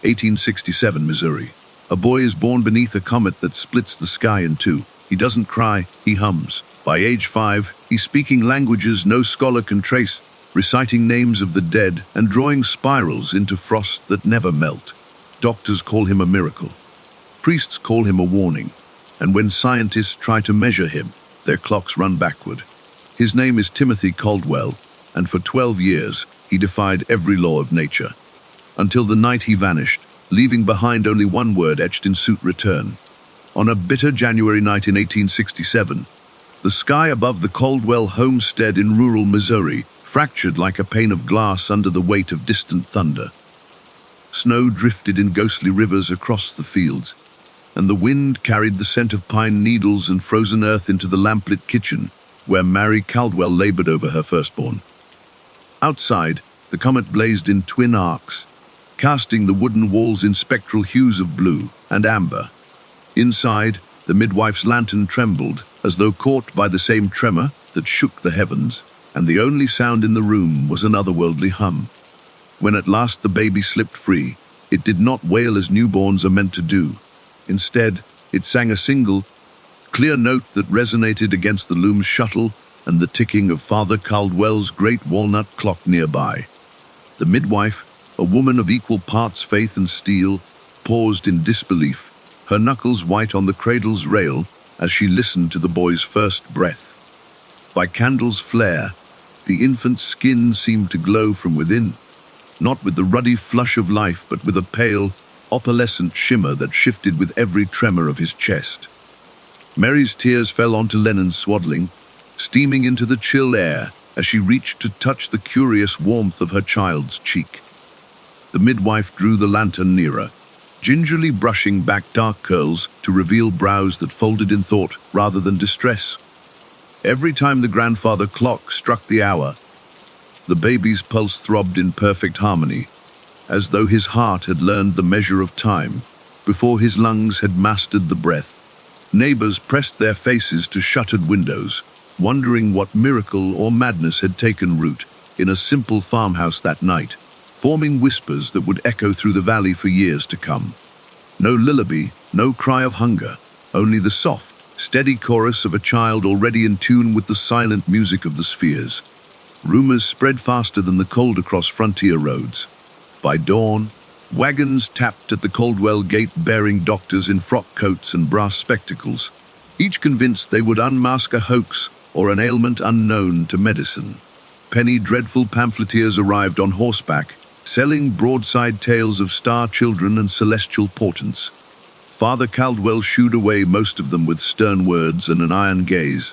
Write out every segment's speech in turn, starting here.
1867, Missouri. A boy is born beneath a comet that splits the sky in two. He doesn't cry, he hums. By age 5, he's speaking languages no scholar can trace, reciting names of the dead and drawing spirals into frost that never melt. Doctors call him a miracle. Priests call him a warning. And when scientists try to measure him, their clocks run backward. His name is Timothy Caldwell, and for 12 years, he defied every law of nature. Until the night he vanished, leaving behind only one word etched in soot: return. On a bitter January night in 1867, the sky above the Caldwell homestead in rural Missouri fractured like a pane of glass under the weight of distant thunder. Snow drifted in ghostly rivers across the fields, and the wind carried the scent of pine needles and frozen earth into the lamplit kitchen, where Mary Caldwell labored over her firstborn. Outside, the comet blazed in twin arcs, casting the wooden walls in spectral hues of blue and amber. Inside, the midwife's lantern trembled, as though caught by the same tremor that shook the heavens, and the only sound in the room was an otherworldly hum. When at last the baby slipped free, it did not wail as newborns are meant to do. Instead, it sang a single, clear note that resonated against the loom's shuttle and the ticking of Father Caldwell's great walnut clock nearby. The midwife, a woman of equal parts faith and steel, paused in disbelief, her knuckles white on the cradle's rail as she listened to the boy's first breath. By candle's flare, the infant's skin seemed to glow from within, not with the ruddy flush of life, but with a pale, opalescent shimmer that shifted with every tremor of his chest. Mary's tears fell onto Lennon's swaddling, steaming into the chill air as she reached to touch the curious warmth of her child's cheek. The midwife drew the lantern nearer, gingerly brushing back dark curls to reveal brows that folded in thought rather than distress. Every time the grandfather clock struck the hour, the baby's pulse throbbed in perfect harmony, as though his heart had learned the measure of time before his lungs had mastered the breath. Neighbors pressed their faces to shuttered windows, wondering what miracle or madness had taken root in a simple farmhouse that night, forming whispers that would echo through the valley for years to come. No lullaby, no cry of hunger, only the soft, steady chorus of a child already in tune with the silent music of the spheres. Rumors spread faster than the cold across frontier roads. By dawn, wagons tapped at the Caldwell gate bearing doctors in frock coats and brass spectacles, each convinced they would unmask a hoax or an ailment unknown to medicine. Penny dreadful pamphleteers arrived on horseback, selling broadside tales of star children and celestial portents. Father Caldwell shooed away most of them with stern words and an iron gaze.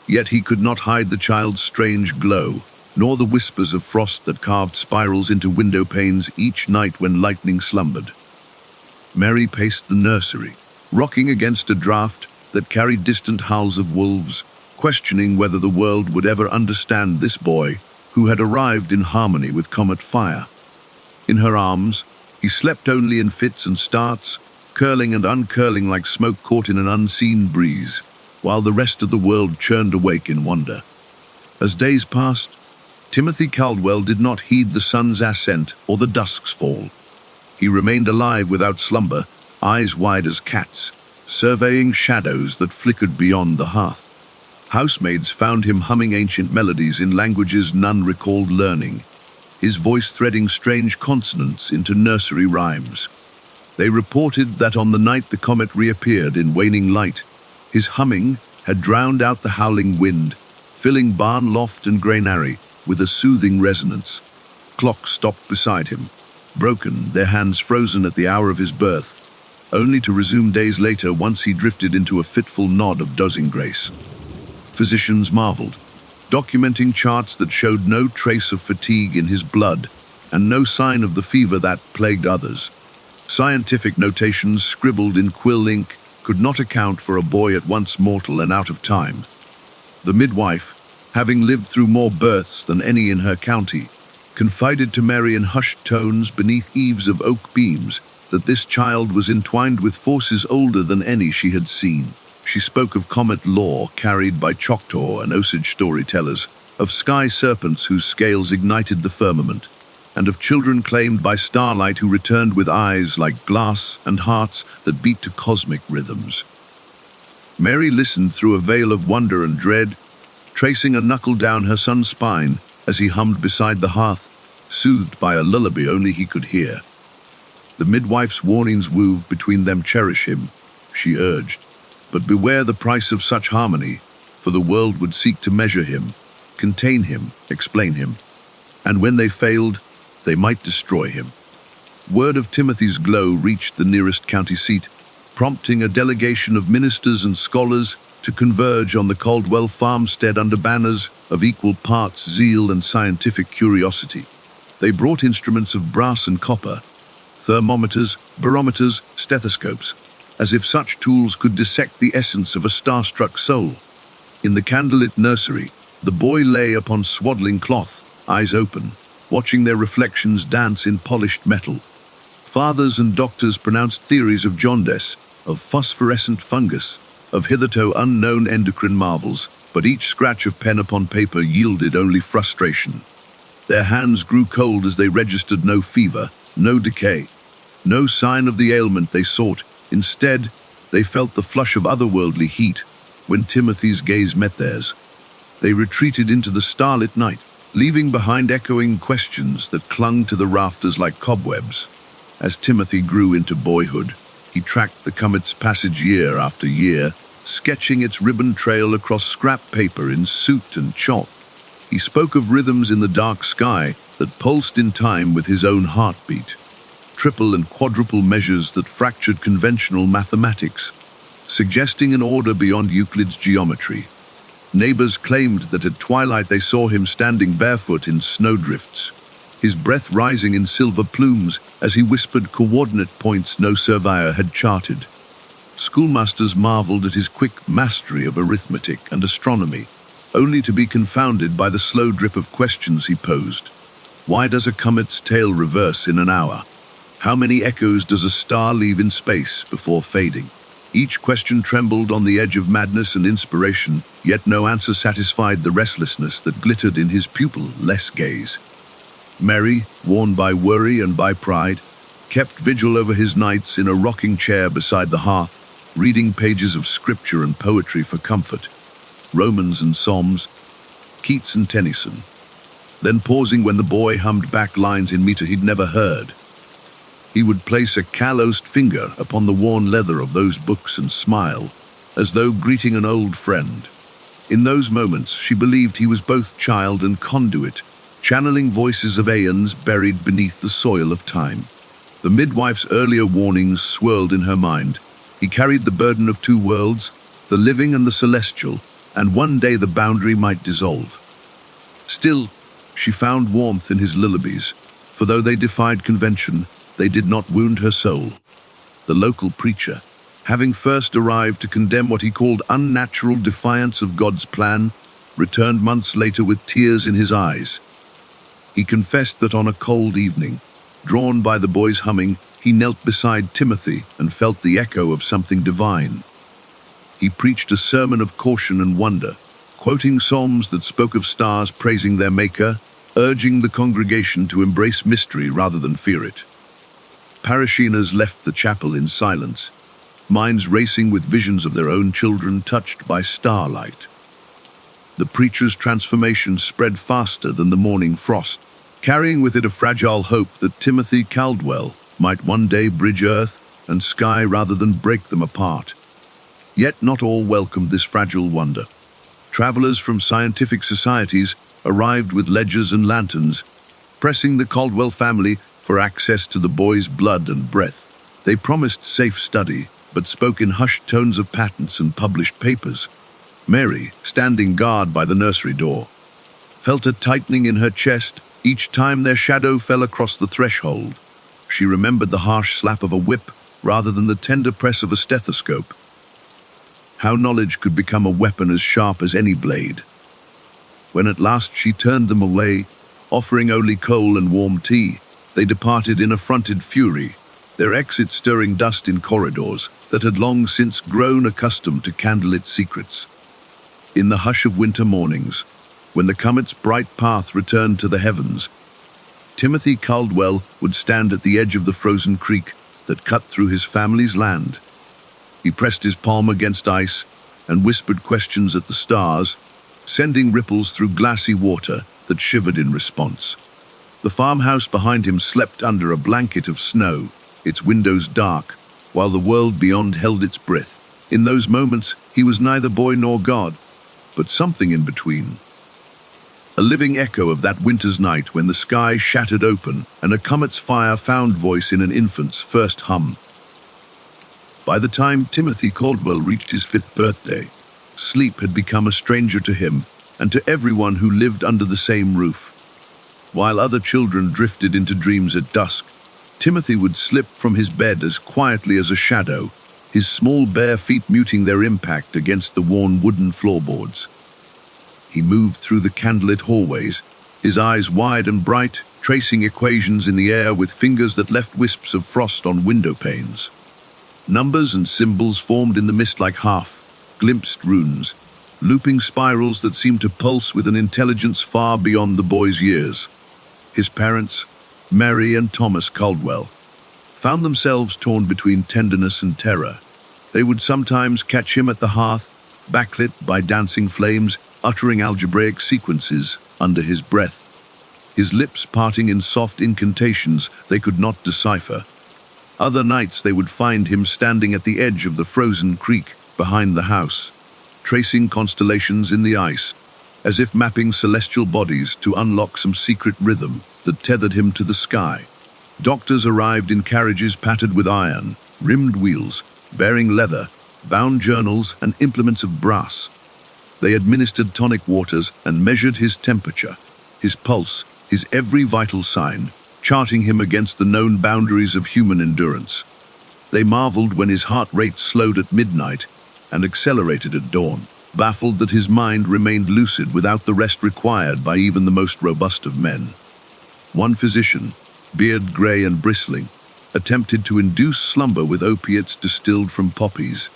Yet he could not hide the child's strange glow, nor the whispers of frost that carved spirals into window panes each night when lightning slumbered. Mary paced the nursery, rocking against a draught that carried distant howls of wolves, questioning whether the world would ever understand this boy who had arrived in harmony with comet fire. In her arms, he slept only in fits and starts, curling and uncurling like smoke caught in an unseen breeze, while the rest of the world churned awake in wonder. As days passed, Timothy Caldwell did not heed the sun's ascent or the dusk's fall. He remained alive without slumber, eyes wide as cats, surveying shadows that flickered beyond the hearth. Housemaids found him humming ancient melodies in languages none recalled learning, his voice threading strange consonants into nursery rhymes. They reported that on the night the comet reappeared in waning light, his humming had drowned out the howling wind, filling barn loft and granary with a soothing resonance. Clocks stopped beside him, broken, their hands frozen at the hour of his birth, only to resume days later once he drifted into a fitful nod of dozing grace. Physicians marveled, documenting charts that showed no trace of fatigue in his blood and no sign of the fever that plagued others. Scientific notations scribbled in quill ink could not account for a boy at once mortal and out of time. The midwife, having lived through more births than any in her county, confided to Mary in hushed tones beneath eaves of oak beams that this child was entwined with forces older than any she had seen. She spoke of comet lore carried by Choctaw and Osage storytellers, of sky serpents whose scales ignited the firmament, and of children claimed by starlight who returned with eyes like glass and hearts that beat to cosmic rhythms. Mary listened through a veil of wonder and dread, tracing a knuckle down her son's spine as he hummed beside the hearth, soothed by a lullaby only he could hear. The midwife's warnings wove between them. Cherish him, she urged, but beware the price of such harmony, for the world would seek to measure him, contain him, explain him, and when they failed, they might destroy him. Word of Timothy's glow reached the nearest county seat, prompting a delegation of ministers and scholars to converge on the Caldwell farmstead under banners of equal parts zeal and scientific curiosity. They brought instruments of brass and copper, thermometers, barometers, stethoscopes, as if such tools could dissect the essence of a star-struck soul. In the candlelit nursery, the boy lay upon swaddling cloth, eyes open, watching their reflections dance in polished metal. Fathers and doctors pronounced theories of jaundice, of phosphorescent fungus, of hitherto unknown endocrine marvels, but each scratch of pen upon paper yielded only frustration. Their hands grew cold as they registered no fever, no decay, no sign of the ailment they sought. Instead, they felt the flush of otherworldly heat when Timothy's gaze met theirs. They retreated into the starlit night, leaving behind echoing questions that clung to the rafters like cobwebs. As Timothy grew into boyhood, he tracked the comet's passage year after year, sketching its ribbon trail across scrap paper in soot and chalk. He spoke of rhythms in the dark sky that pulsed in time with his own heartbeat, triple and quadruple measures that fractured conventional mathematics, suggesting an order beyond Euclid's geometry. Neighbors claimed that at twilight they saw him standing barefoot in snowdrifts, his breath rising in silver plumes as he whispered coordinate points no surveyor had charted. Schoolmasters marveled at his quick mastery of arithmetic and astronomy, only to be confounded by the slow drip of questions he posed. Why does a comet's tail reverse in an hour? How many echoes does a star leave in space before fading? Each question trembled on the edge of madness and inspiration, yet no answer satisfied the restlessness that glittered in his pupil-less gaze. Mary, worn by worry and by pride, kept vigil over his nights in a rocking chair beside the hearth, reading pages of scripture and poetry for comfort, Romans and Psalms, Keats and Tennyson, then pausing when the boy hummed back lines in meter he'd never heard. He would place a calloused finger upon the worn leather of those books and smile, as though greeting an old friend. In those moments, she believed he was both child and conduit, channeling voices of aeons buried beneath the soil of time. The midwife's earlier warnings swirled in her mind. He carried the burden of two worlds, the living and the celestial, and one day the boundary might dissolve. Still, she found warmth in his lullabies, for though they defied convention, they did not wound her soul. The local preacher, having first arrived to condemn what he called unnatural defiance of God's plan, returned months later with tears in his eyes. He confessed that on a cold evening, drawn by the boy's humming, he knelt beside Timothy and felt the echo of something divine. He preached a sermon of caution and wonder, quoting psalms that spoke of stars praising their maker, urging the congregation to embrace mystery rather than fear it. Parishioners left the chapel in silence, minds racing with visions of their own children touched by starlight. The preacher's transformation spread faster than the morning frost, carrying with it a fragile hope that Timothy Caldwell might one day bridge earth and sky rather than break them apart. Yet not all welcomed this fragile wonder. Travelers from scientific societies arrived with ledgers and lanterns, pressing the Caldwell family for access to the boy's blood and breath. They promised safe study, but spoke in hushed tones of patents and published papers. Mary, standing guard by the nursery door, felt a tightening in her chest each time their shadow fell across the threshold. She remembered the harsh slap of a whip rather than the tender press of a stethoscope. How knowledge could become a weapon as sharp as any blade. When at last she turned them away, offering only coal and warm tea, they departed in affronted fury, their exit stirring dust in corridors that had long since grown accustomed to candlelit secrets. In the hush of winter mornings, when the comet's bright path returned to the heavens, Timothy Caldwell would stand at the edge of the frozen creek that cut through his family's land. He pressed his palm against ice and whispered questions at the stars, sending ripples through glassy water that shivered in response. The farmhouse behind him slept under a blanket of snow, its windows dark, while the world beyond held its breath. In those moments, he was neither boy nor god, but something in between. A living echo of that winter's night when the sky shattered open and a comet's fire found voice in an infant's first hum. By the time Timothy Caldwell reached his 5th birthday, sleep had become a stranger to him and to everyone who lived under the same roof. While other children drifted into dreams at dusk, Timothy would slip from his bed as quietly as a shadow, his small bare feet muting their impact against the worn wooden floorboards. He moved through the candlelit hallways, his eyes wide and bright, tracing equations in the air with fingers that left wisps of frost on window panes. Numbers and symbols formed in the mist like half-glimpsed runes, looping spirals that seemed to pulse with an intelligence far beyond the boy's years. His parents, Mary and Thomas Caldwell, found themselves torn between tenderness and terror. They would sometimes catch him at the hearth, backlit by dancing flames, uttering algebraic sequences under his breath, his lips parting in soft incantations they could not decipher. Other nights they would find him standing at the edge of the frozen creek behind the house, tracing constellations in the ice, as if mapping celestial bodies to unlock some secret rhythm that tethered him to the sky. Doctors arrived in carriages patterned with iron, rimmed wheels, bearing leather, bound journals, and implements of brass. They administered tonic waters and measured his temperature, his pulse, his every vital sign, charting him against the known boundaries of human endurance. They marveled when his heart rate slowed at midnight and accelerated at dawn, baffled that his mind remained lucid without the rest required by even the most robust of men. One physician, beard gray and bristling, attempted to induce slumber with opiates distilled from poppies,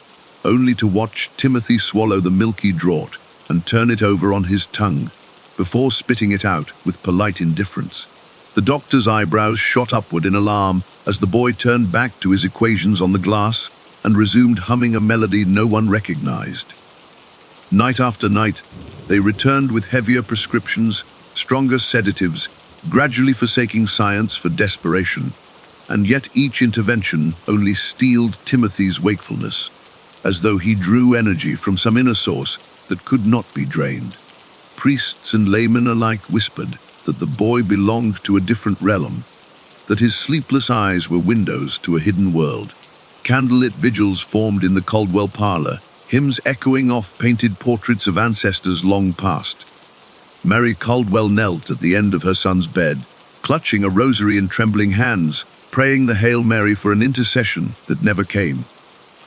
only to watch Timothy swallow the milky draught and turn it over on his tongue, before spitting it out with polite indifference. The doctor's eyebrows shot upward in alarm as the boy turned back to his equations on the glass and resumed humming a melody no one recognized. Night after night, they returned with heavier prescriptions, stronger sedatives, gradually forsaking science for desperation, and yet each intervention only steeled Timothy's wakefulness, as though he drew energy from some inner source that could not be drained. Priests and laymen alike whispered that the boy belonged to a different realm, that his sleepless eyes were windows to a hidden world. Candlelit vigils formed in the Caldwell parlor, hymns echoing off painted portraits of ancestors long past. Mary Caldwell knelt at the end of her son's bed, clutching a rosary in trembling hands, praying the Hail Mary for an intercession that never came.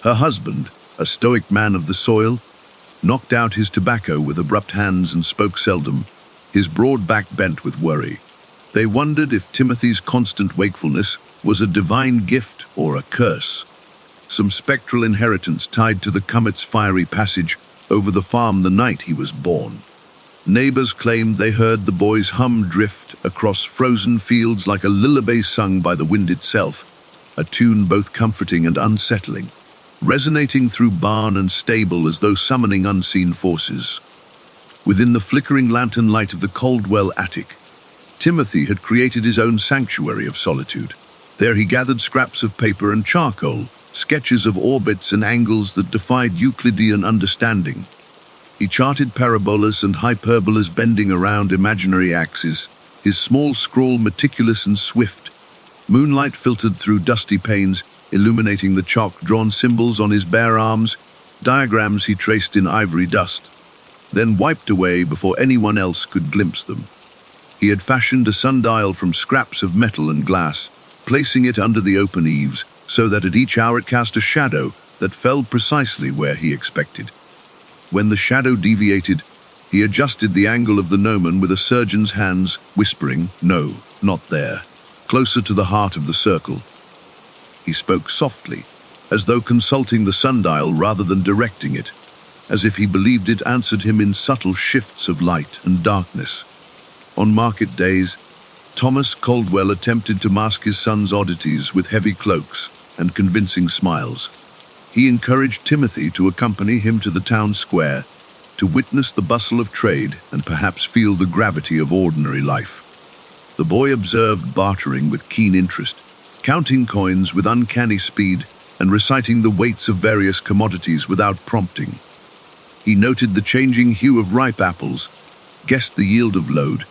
Her husband, a stoic man of the soil, knocked out his tobacco with abrupt hands and spoke seldom, his broad back bent with worry. They wondered if Timothy's constant wakefulness was a divine gift or a curse, some spectral inheritance tied to the comet's fiery passage over the farm the night he was born. Neighbors claimed they heard the boy's hum drift across frozen fields like a lullaby sung by the wind itself, a tune both comforting and unsettling, resonating through barn and stable as though summoning unseen forces. Within the flickering lantern light of the Caldwell attic, Timothy had created his own sanctuary of solitude. There he gathered scraps of paper and charcoal, sketches of orbits and angles that defied Euclidean understanding. He charted parabolas and hyperbolas bending around imaginary axes, his small scrawl meticulous and swift. Moonlight filtered through dusty panes, illuminating the chalk-drawn symbols on his bare arms, diagrams he traced in ivory dust, then wiped away before anyone else could glimpse them. He had fashioned a sundial from scraps of metal and glass, placing it under the open eaves, so that at each hour it cast a shadow that fell precisely where he expected. When the shadow deviated, he adjusted the angle of the gnomon with a surgeon's hands, whispering, "No, not there," closer to the heart of the circle. He spoke softly, as though consulting the sundial rather than directing it, as if he believed it answered him in subtle shifts of light and darkness. On market days, Thomas Caldwell attempted to mask his son's oddities with heavy cloaks and convincing smiles. He encouraged Timothy to accompany him to the town square to witness the bustle of trade and perhaps feel the gravity of ordinary life. The boy observed bartering with keen interest, counting coins with uncanny speed and reciting the weights of various commodities without prompting. He noted the changing hue of ripe apples, guessed the yield of load,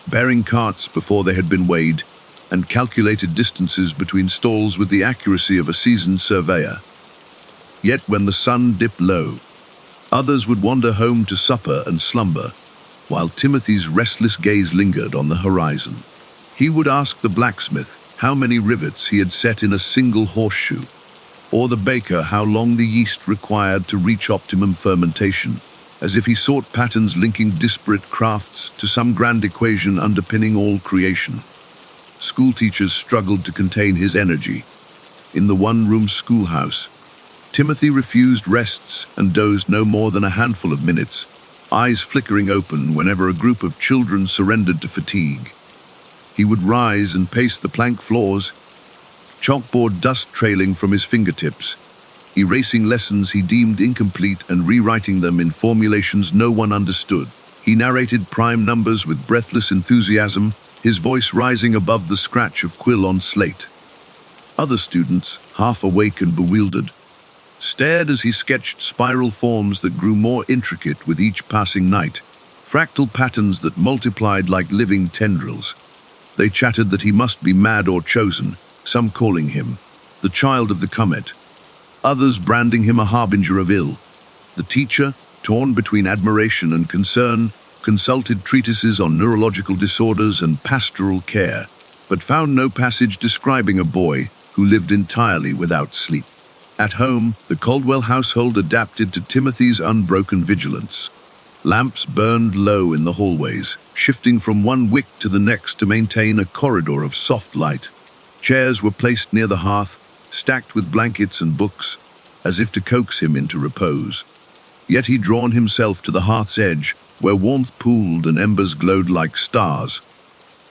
bearing carts before they had been weighed, and calculated distances between stalls with the accuracy of a seasoned surveyor. Yet when the sun dipped low, others would wander home to supper and slumber, while Timothy's restless gaze lingered on the horizon. He would ask the blacksmith how many rivets he had set in a single horseshoe, or the baker how long the yeast required to reach optimum fermentation, as if he sought patterns linking disparate crafts to some grand equation underpinning all creation. Schoolteachers struggled to contain his energy. In the one-room schoolhouse, Timothy refused rests and dozed no more than a handful of minutes, eyes flickering open whenever a group of children surrendered to fatigue. He would rise and pace the plank floors, chalkboard dust trailing from his fingertips, erasing lessons he deemed incomplete and rewriting them in formulations no one understood. He narrated prime numbers with breathless enthusiasm, his voice rising above the scratch of quill on slate. Other students, half awake and bewildered, stared as he sketched spiral forms that grew more intricate with each passing night, fractal patterns that multiplied like living tendrils. They chattered that he must be mad or chosen, some calling him the child of the comet, others branding him a harbinger of ill. The teacher, torn between admiration and concern, consulted treatises on neurological disorders and pastoral care, but found no passage describing a boy who lived entirely without sleep. At home, the Caldwell household adapted to Timothy's unbroken vigilance. Lamps burned low in the hallways, shifting from one wick to the next to maintain a corridor of soft light. Chairs were placed near the hearth, stacked with blankets and books, as if to coax him into repose. Yet he'd drawn himself to the hearth's edge, where warmth pooled and embers glowed like stars.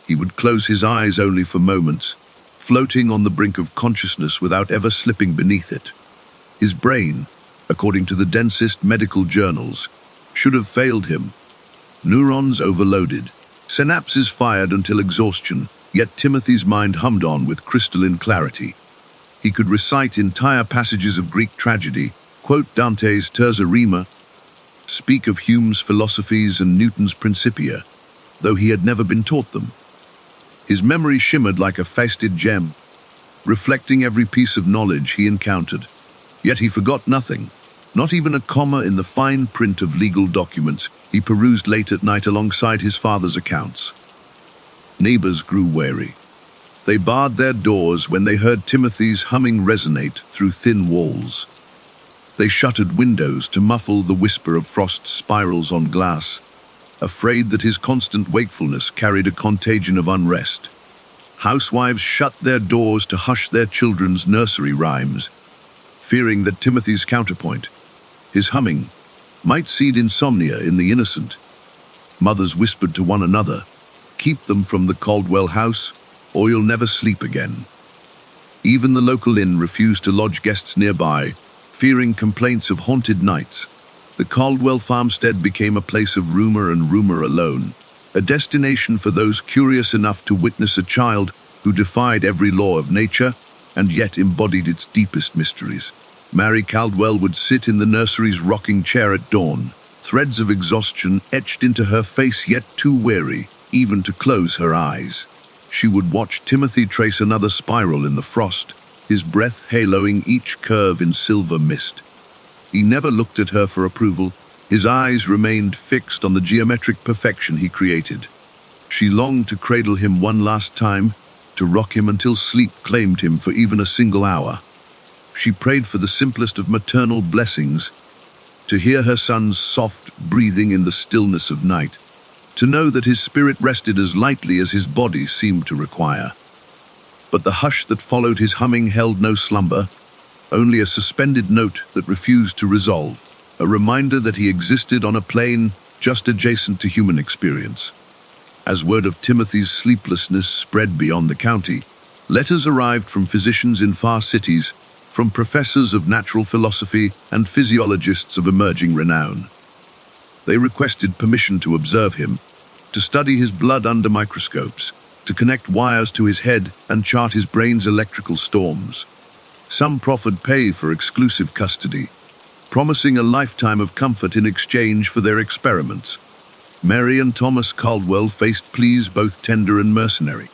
He would close his eyes only for moments, floating on the brink of consciousness without ever slipping beneath it. His brain, according to the densest medical journals, should have failed him. Neurons overloaded, synapses fired until exhaustion, yet Timothy's mind hummed on with crystalline clarity. He could recite entire passages of Greek tragedy, quote Dante's Terza Rima, speak of Hume's philosophies and Newton's Principia, though he had never been taught them. His memory shimmered like a faceted gem, reflecting every piece of knowledge he encountered. Yet he forgot nothing, not even a comma in the fine print of legal documents he perused late at night alongside his father's accounts. Neighbors grew wary. They barred their doors when they heard Timothy's humming resonate through thin walls. They shuttered windows to muffle the whisper of frost spirals on glass, afraid that his constant wakefulness carried a contagion of unrest. Housewives shut their doors to hush their children's nursery rhymes, fearing that Timothy's counterpoint, his humming, might seed insomnia in the innocent. Mothers whispered to one another, "Keep them from the Caldwell house, or you'll never sleep again." Even the local inn refused to lodge guests nearby, fearing complaints of haunted nights. The Caldwell farmstead became a place of rumor and rumor alone, a destination for those curious enough to witness a child who defied every law of nature and yet embodied its deepest mysteries. Mary Caldwell would sit in the nursery's rocking chair at dawn, threads of exhaustion etched into her face, yet too weary even to close her eyes. She would watch Timothy trace another spiral in the frost, his breath haloing each curve in silver mist. He never looked at her for approval. His eyes remained fixed on the geometric perfection he created. She longed to cradle him one last time, to rock him until sleep claimed him for even a single hour. She prayed for the simplest of maternal blessings, to hear her son's soft breathing in the stillness of night, to know that his spirit rested as lightly as his body seemed to require. But the hush that followed his humming held no slumber, only a suspended note that refused to resolve, a reminder that he existed on a plane just adjacent to human experience. As word of Timothy's sleeplessness spread beyond the county, letters arrived from physicians in far cities, from professors of natural philosophy and physiologists of emerging renown. They requested permission to observe him, to study his blood under microscopes, to connect wires to his head and chart his brain's electrical storms. Some proffered pay for exclusive custody, promising a lifetime of comfort in exchange for their experiments. Mary and Thomas Caldwell faced pleas both tender and mercenary,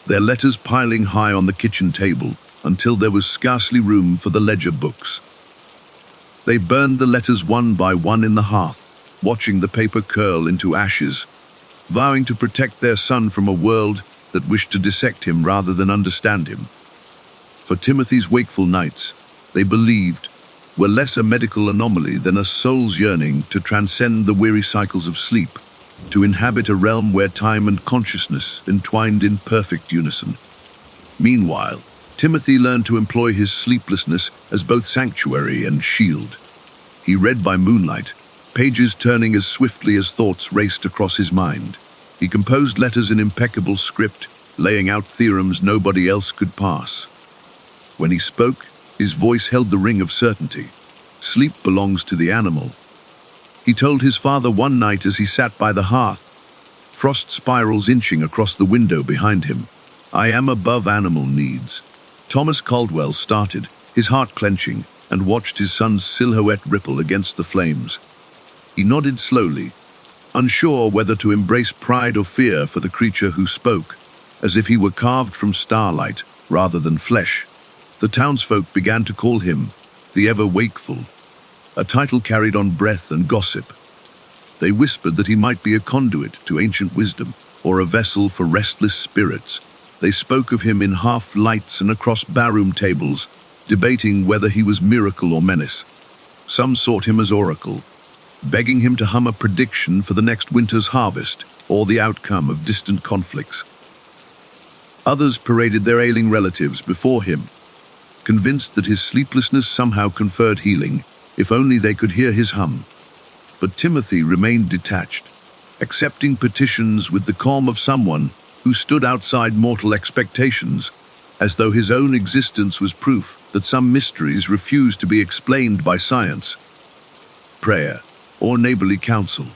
their letters piling high on the kitchen table until there was scarcely room for the ledger books. They burned the letters one by one in the hearth, watching the paper curl into ashes, vowing to protect their son from a world that wished to dissect him rather than understand him. For Timothy's wakeful nights, they believed, were less a medical anomaly than a soul's yearning to transcend the weary cycles of sleep, to inhabit a realm where time and consciousness entwined in perfect unison. Meanwhile, Timothy learned to employ his sleeplessness as both sanctuary and shield. He read by moonlight, pages turning as swiftly as thoughts raced across his mind. He composed letters in impeccable script, laying out theorems nobody else could pass. When he spoke, his voice held the ring of certainty. Sleep belongs to the animal. He told his father one night as he sat by the hearth, frost spirals inching across the window behind him, "I am above animal needs." Thomas Caldwell started, his heart clenching, and watched his son's silhouette ripple against the flames. He nodded slowly, unsure whether to embrace pride or fear for the creature who spoke, as if he were carved from starlight rather than flesh. The townsfolk began to call him the ever-wakeful, a title carried on breath and gossip. They whispered that he might be a conduit to ancient wisdom, or a vessel for restless spirits. They spoke of him in half-lights and across barroom tables, debating whether he was miracle or menace. Some sought him as oracle, begging him to hum a prediction for the next winter's harvest, or the outcome of distant conflicts. Others paraded their ailing relatives before him, convinced that his sleeplessness somehow conferred healing, if only they could hear his hum. But Timothy remained detached, accepting petitions with the calm of someone who stood outside mortal expectations, as though his own existence was proof that some mysteries refused to be explained by science, prayer, or neighborly counsel,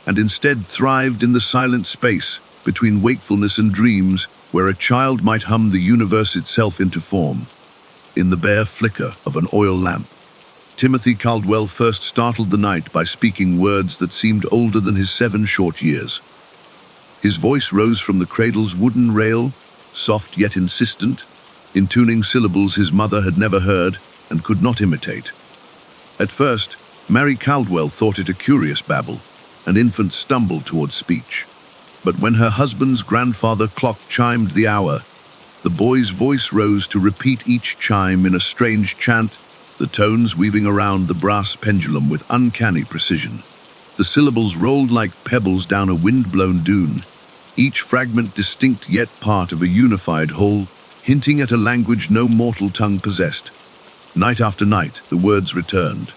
and instead thrived in the silent space between wakefulness and dreams, where a child might hum the universe itself into form. In the bare flicker of an oil lamp, Timothy Caldwell first startled the night by speaking words that seemed older than his 7 short years. His voice rose from the cradle's wooden rail, soft yet insistent, intoning syllables his mother had never heard and could not imitate. At first, Mary Caldwell thought it a curious babble, an infant stumbled towards speech. But when her husband's grandfather clock chimed the hour, the boy's voice rose to repeat each chime in a strange chant, the tones weaving around the brass pendulum with uncanny precision. The syllables rolled like pebbles down a wind-blown dune, each fragment distinct yet part of a unified whole, hinting at a language no mortal tongue possessed. Night after night, the words returned.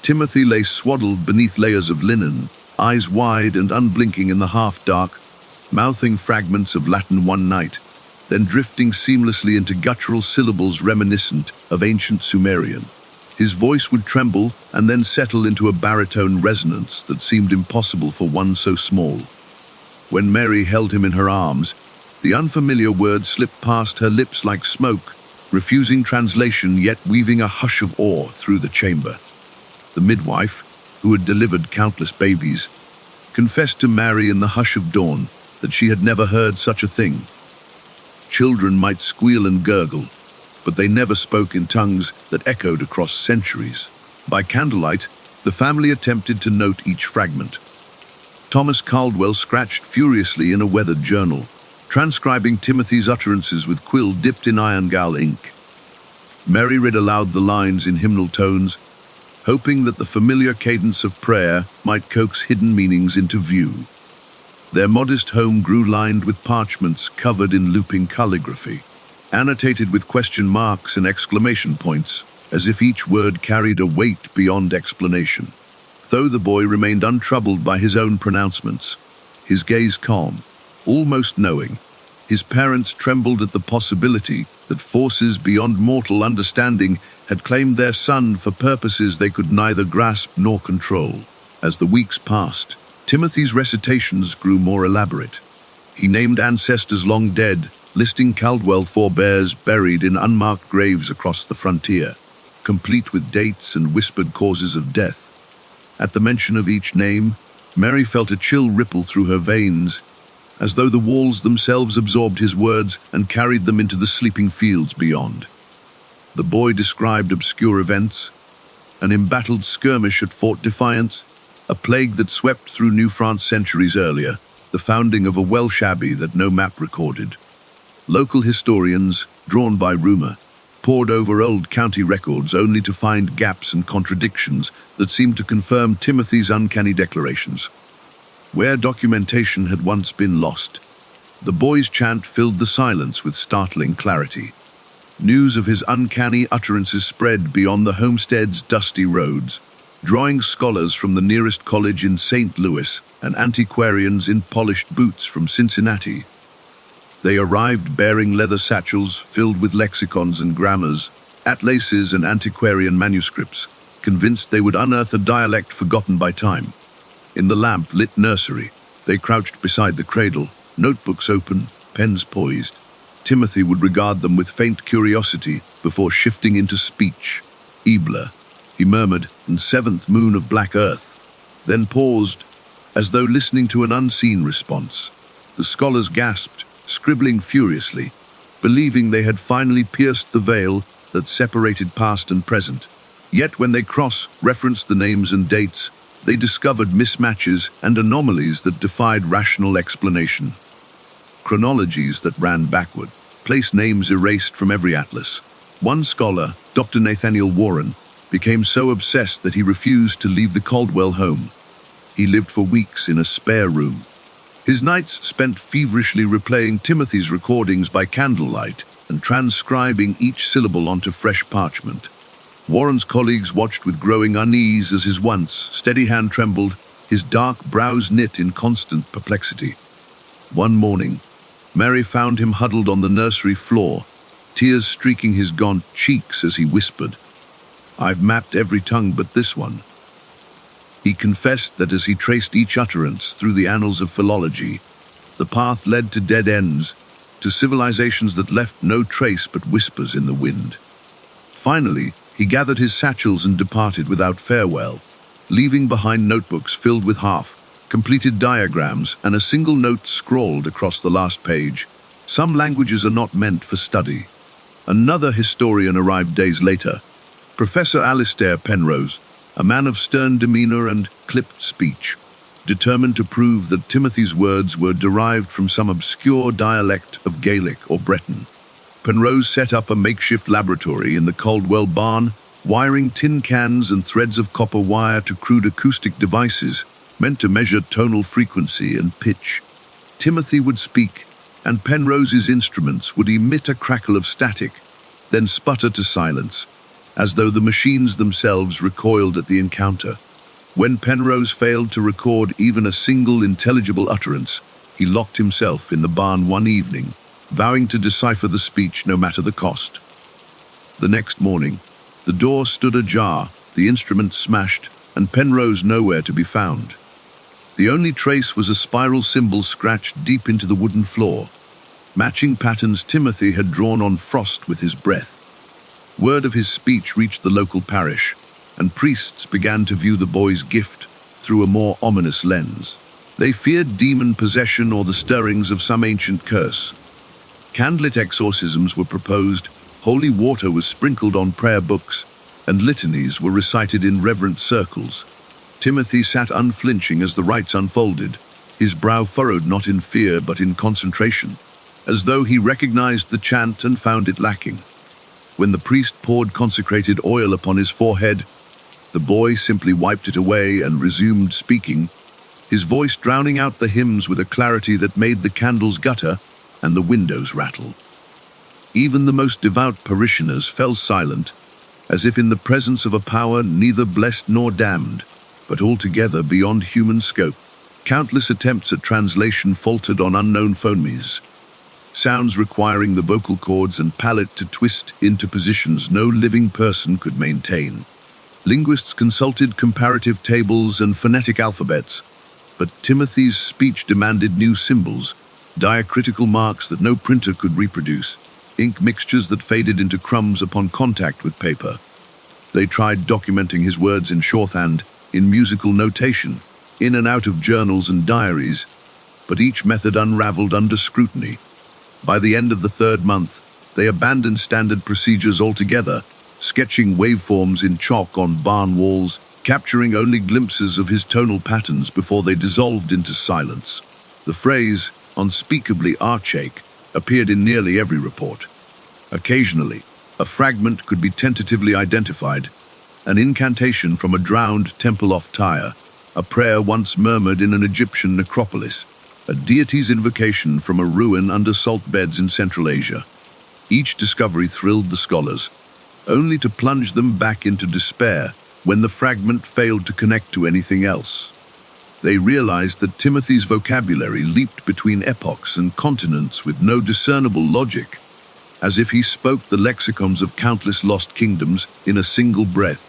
Timothy lay swaddled beneath layers of linen, eyes wide and unblinking in the half-dark, mouthing fragments of Latin one night, then drifting seamlessly into guttural syllables reminiscent of ancient Sumerian. His voice would tremble and then settle into a baritone resonance that seemed impossible for one so small. When Mary held him in her arms, the unfamiliar words slipped past her lips like smoke, refusing translation yet weaving a hush of awe through the chamber. The midwife, who had delivered countless babies, confessed to Mary in the hush of dawn that she had never heard such a thing. Children might squeal and gurgle, but they never spoke in tongues that echoed across centuries. By candlelight, the family attempted to note each fragment. Thomas Caldwell scratched furiously in a weathered journal, transcribing Timothy's utterances with quill dipped in iron-gall ink. Mary read aloud the lines in hymnal tones, hoping that the familiar cadence of prayer might coax hidden meanings into view. Their modest home grew lined with parchments covered in looping calligraphy, annotated with question marks and exclamation points, as if each word carried a weight beyond explanation. Though the boy remained untroubled by his own pronouncements, his gaze calm, almost knowing. His parents trembled at the possibility that forces beyond mortal understanding had claimed their son for purposes they could neither grasp nor control. As the weeks passed, Timothy's recitations grew more elaborate. He named ancestors long dead, listing Caldwell forebears buried in unmarked graves across the frontier, complete with dates and whispered causes of death. At the mention of each name, Mary felt a chill ripple through her veins, as though the walls themselves absorbed his words and carried them into the sleeping fields beyond. The boy described obscure events, an embattled skirmish at Fort Defiance, a plague that swept through New France centuries earlier, the founding of a Welsh abbey that no map recorded. Local historians, drawn by rumor, pored over old county records only to find gaps and contradictions that seemed to confirm Timothy's uncanny declarations. Where documentation had once been lost, the boy's chant filled the silence with startling clarity. News of his uncanny utterances spread beyond the homestead's dusty roads, drawing scholars from the nearest college in St. Louis and antiquarians in polished boots from Cincinnati. They arrived bearing leather satchels filled with lexicons and grammars, atlases and antiquarian manuscripts, convinced they would unearth a dialect forgotten by time. In the lamp-lit nursery, they crouched beside the cradle, notebooks open, pens poised. Timothy would regard them with faint curiosity before shifting into speech. "Ebla," he murmured, and "seventh moon of black earth," then paused, as though listening to an unseen response. The scholars gasped, scribbling furiously, believing they had finally pierced the veil that separated past and present. Yet when they cross-referenced the names and dates, they discovered mismatches and anomalies that defied rational explanation. Chronologies that ran backward, place names erased from every atlas. One scholar, Dr. Nathaniel Warren, became so obsessed that he refused to leave the Caldwell home. He lived for weeks in a spare room, his nights spent feverishly replaying Timothy's recordings by candlelight and transcribing each syllable onto fresh parchment. Warren's colleagues watched with growing unease as his once steady hand trembled, his dark brows knit in constant perplexity. One morning, Mary found him huddled on the nursery floor, tears streaking his gaunt cheeks as he whispered, "I've mapped every tongue but this one." He confessed that as he traced each utterance through the annals of philology, the path led to dead ends, to civilizations that left no trace but whispers in the wind. Finally, he gathered his satchels and departed without farewell, leaving behind notebooks filled with half-completed diagrams and a single note scrawled across the last page. "Some languages are not meant for study." Another historian arrived days later, Professor Alistair Penrose, a man of stern demeanor and clipped speech, determined to prove that Timothy's words were derived from some obscure dialect of Gaelic or Breton. Penrose set up a makeshift laboratory in the Caldwell barn, wiring tin cans and threads of copper wire to crude acoustic devices meant to measure tonal frequency and pitch. Timothy would speak, and Penrose's instruments would emit a crackle of static, then sputter to silence, as though the machines themselves recoiled at the encounter. When Penrose failed to record even a single intelligible utterance, he locked himself in the barn one evening, vowing to decipher the speech no matter the cost. The next morning, the door stood ajar, the instrument smashed, and Penrose nowhere to be found. The only trace was a spiral symbol scratched deep into the wooden floor, matching patterns Timothy had drawn on frost with his breath. Word of his speech reached the local parish, and priests began to view the boy's gift through a more ominous lens. They feared demon possession or the stirrings of some ancient curse. Candlelit exorcisms were proposed, holy water was sprinkled on prayer books, and litanies were recited in reverent circles. Timothy sat unflinching as the rites unfolded, his brow furrowed not in fear but in concentration, as though he recognized the chant and found it lacking. When the priest poured consecrated oil upon his forehead, the boy simply wiped it away and resumed speaking, his voice drowning out the hymns with a clarity that made the candles gutter and the windows rattle. Even the most devout parishioners fell silent, as if in the presence of a power neither blessed nor damned, but altogether beyond human scope. Countless attempts at translation faltered on unknown phonemes, sounds requiring the vocal cords and palate to twist into positions no living person could maintain. Linguists consulted comparative tables and phonetic alphabets, but Timothy's speech demanded new symbols, diacritical marks that no printer could reproduce, ink mixtures that faded into crumbs upon contact with paper. They tried documenting his words in shorthand, in musical notation, in and out of journals and diaries, but each method unraveled under scrutiny. By the end of the third month, they abandoned standard procedures altogether, sketching waveforms in chalk on barn walls, capturing only glimpses of his tonal patterns before they dissolved into silence. The phrase, unspeakably archaic, appeared in nearly every report. Occasionally, a fragment could be tentatively identified, an incantation from a drowned temple of Tyre, a prayer once murmured in an Egyptian necropolis, a deity's invocation from a ruin under salt beds in Central Asia. Each discovery thrilled the scholars, only to plunge them back into despair when the fragment failed to connect to anything else. They realized that Timothy's vocabulary leaped between epochs and continents with no discernible logic, as if he spoke the lexicons of countless lost kingdoms in a single breath.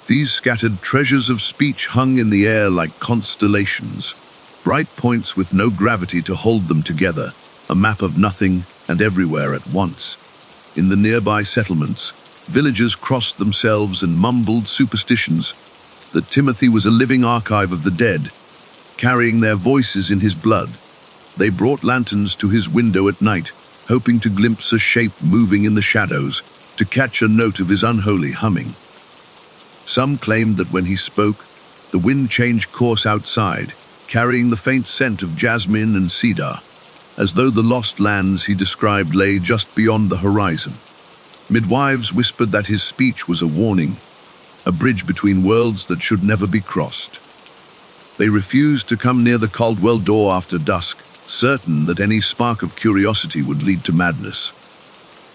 These scattered treasures of speech hung in the air like constellations, bright points with no gravity to hold them together, a map of nothing and everywhere at once. In the nearby settlements, villagers crossed themselves and mumbled superstitions that Timothy was a living archive of the dead, carrying their voices in his blood. They brought lanterns to his window at night, hoping to glimpse a shape moving in the shadows, to catch a note of his unholy humming. Some claimed that when he spoke, the wind changed course outside, carrying the faint scent of jasmine and cedar, as though the lost lands he described lay just beyond the horizon. Midwives whispered that his speech was a warning, a bridge between worlds that should never be crossed. They refused to come near the Caldwell door after dusk, certain that any spark of curiosity would lead to madness.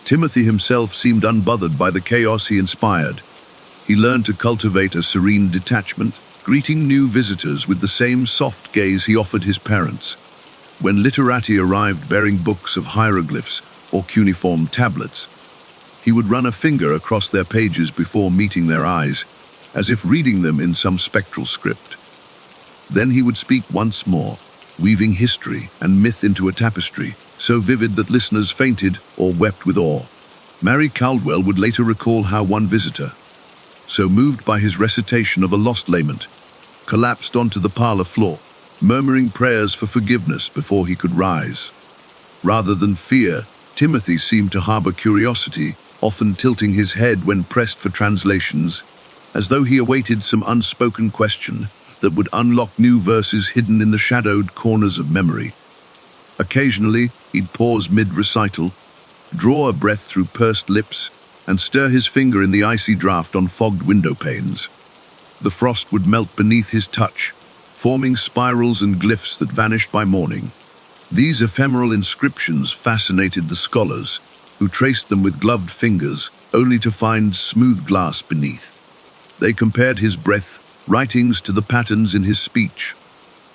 Timothy himself seemed unbothered by the chaos he inspired. He learned to cultivate a serene detachment, greeting new visitors with the same soft gaze he offered his parents. When literati arrived bearing books of hieroglyphs or cuneiform tablets, he would run a finger across their pages before meeting their eyes, as if reading them in some spectral script. Then he would speak once more, weaving history and myth into a tapestry, so vivid that listeners fainted or wept with awe. Mary Caldwell would later recall how one visitor, so moved by his recitation of a lost lament, collapsed onto the parlor floor, murmuring prayers for forgiveness before he could rise. Rather than fear, Timothy seemed to harbor curiosity, often tilting his head when pressed for translations, as though he awaited some unspoken question that would unlock new verses hidden in the shadowed corners of memory. Occasionally, he'd pause mid-recital, draw a breath through pursed lips, and stir his finger in the icy draft on fogged window panes. The frost would melt beneath his touch, forming spirals and glyphs that vanished by morning. These ephemeral inscriptions fascinated the scholars, who traced them with gloved fingers, only to find smooth glass beneath. They compared his breath, writings to the patterns in his speech,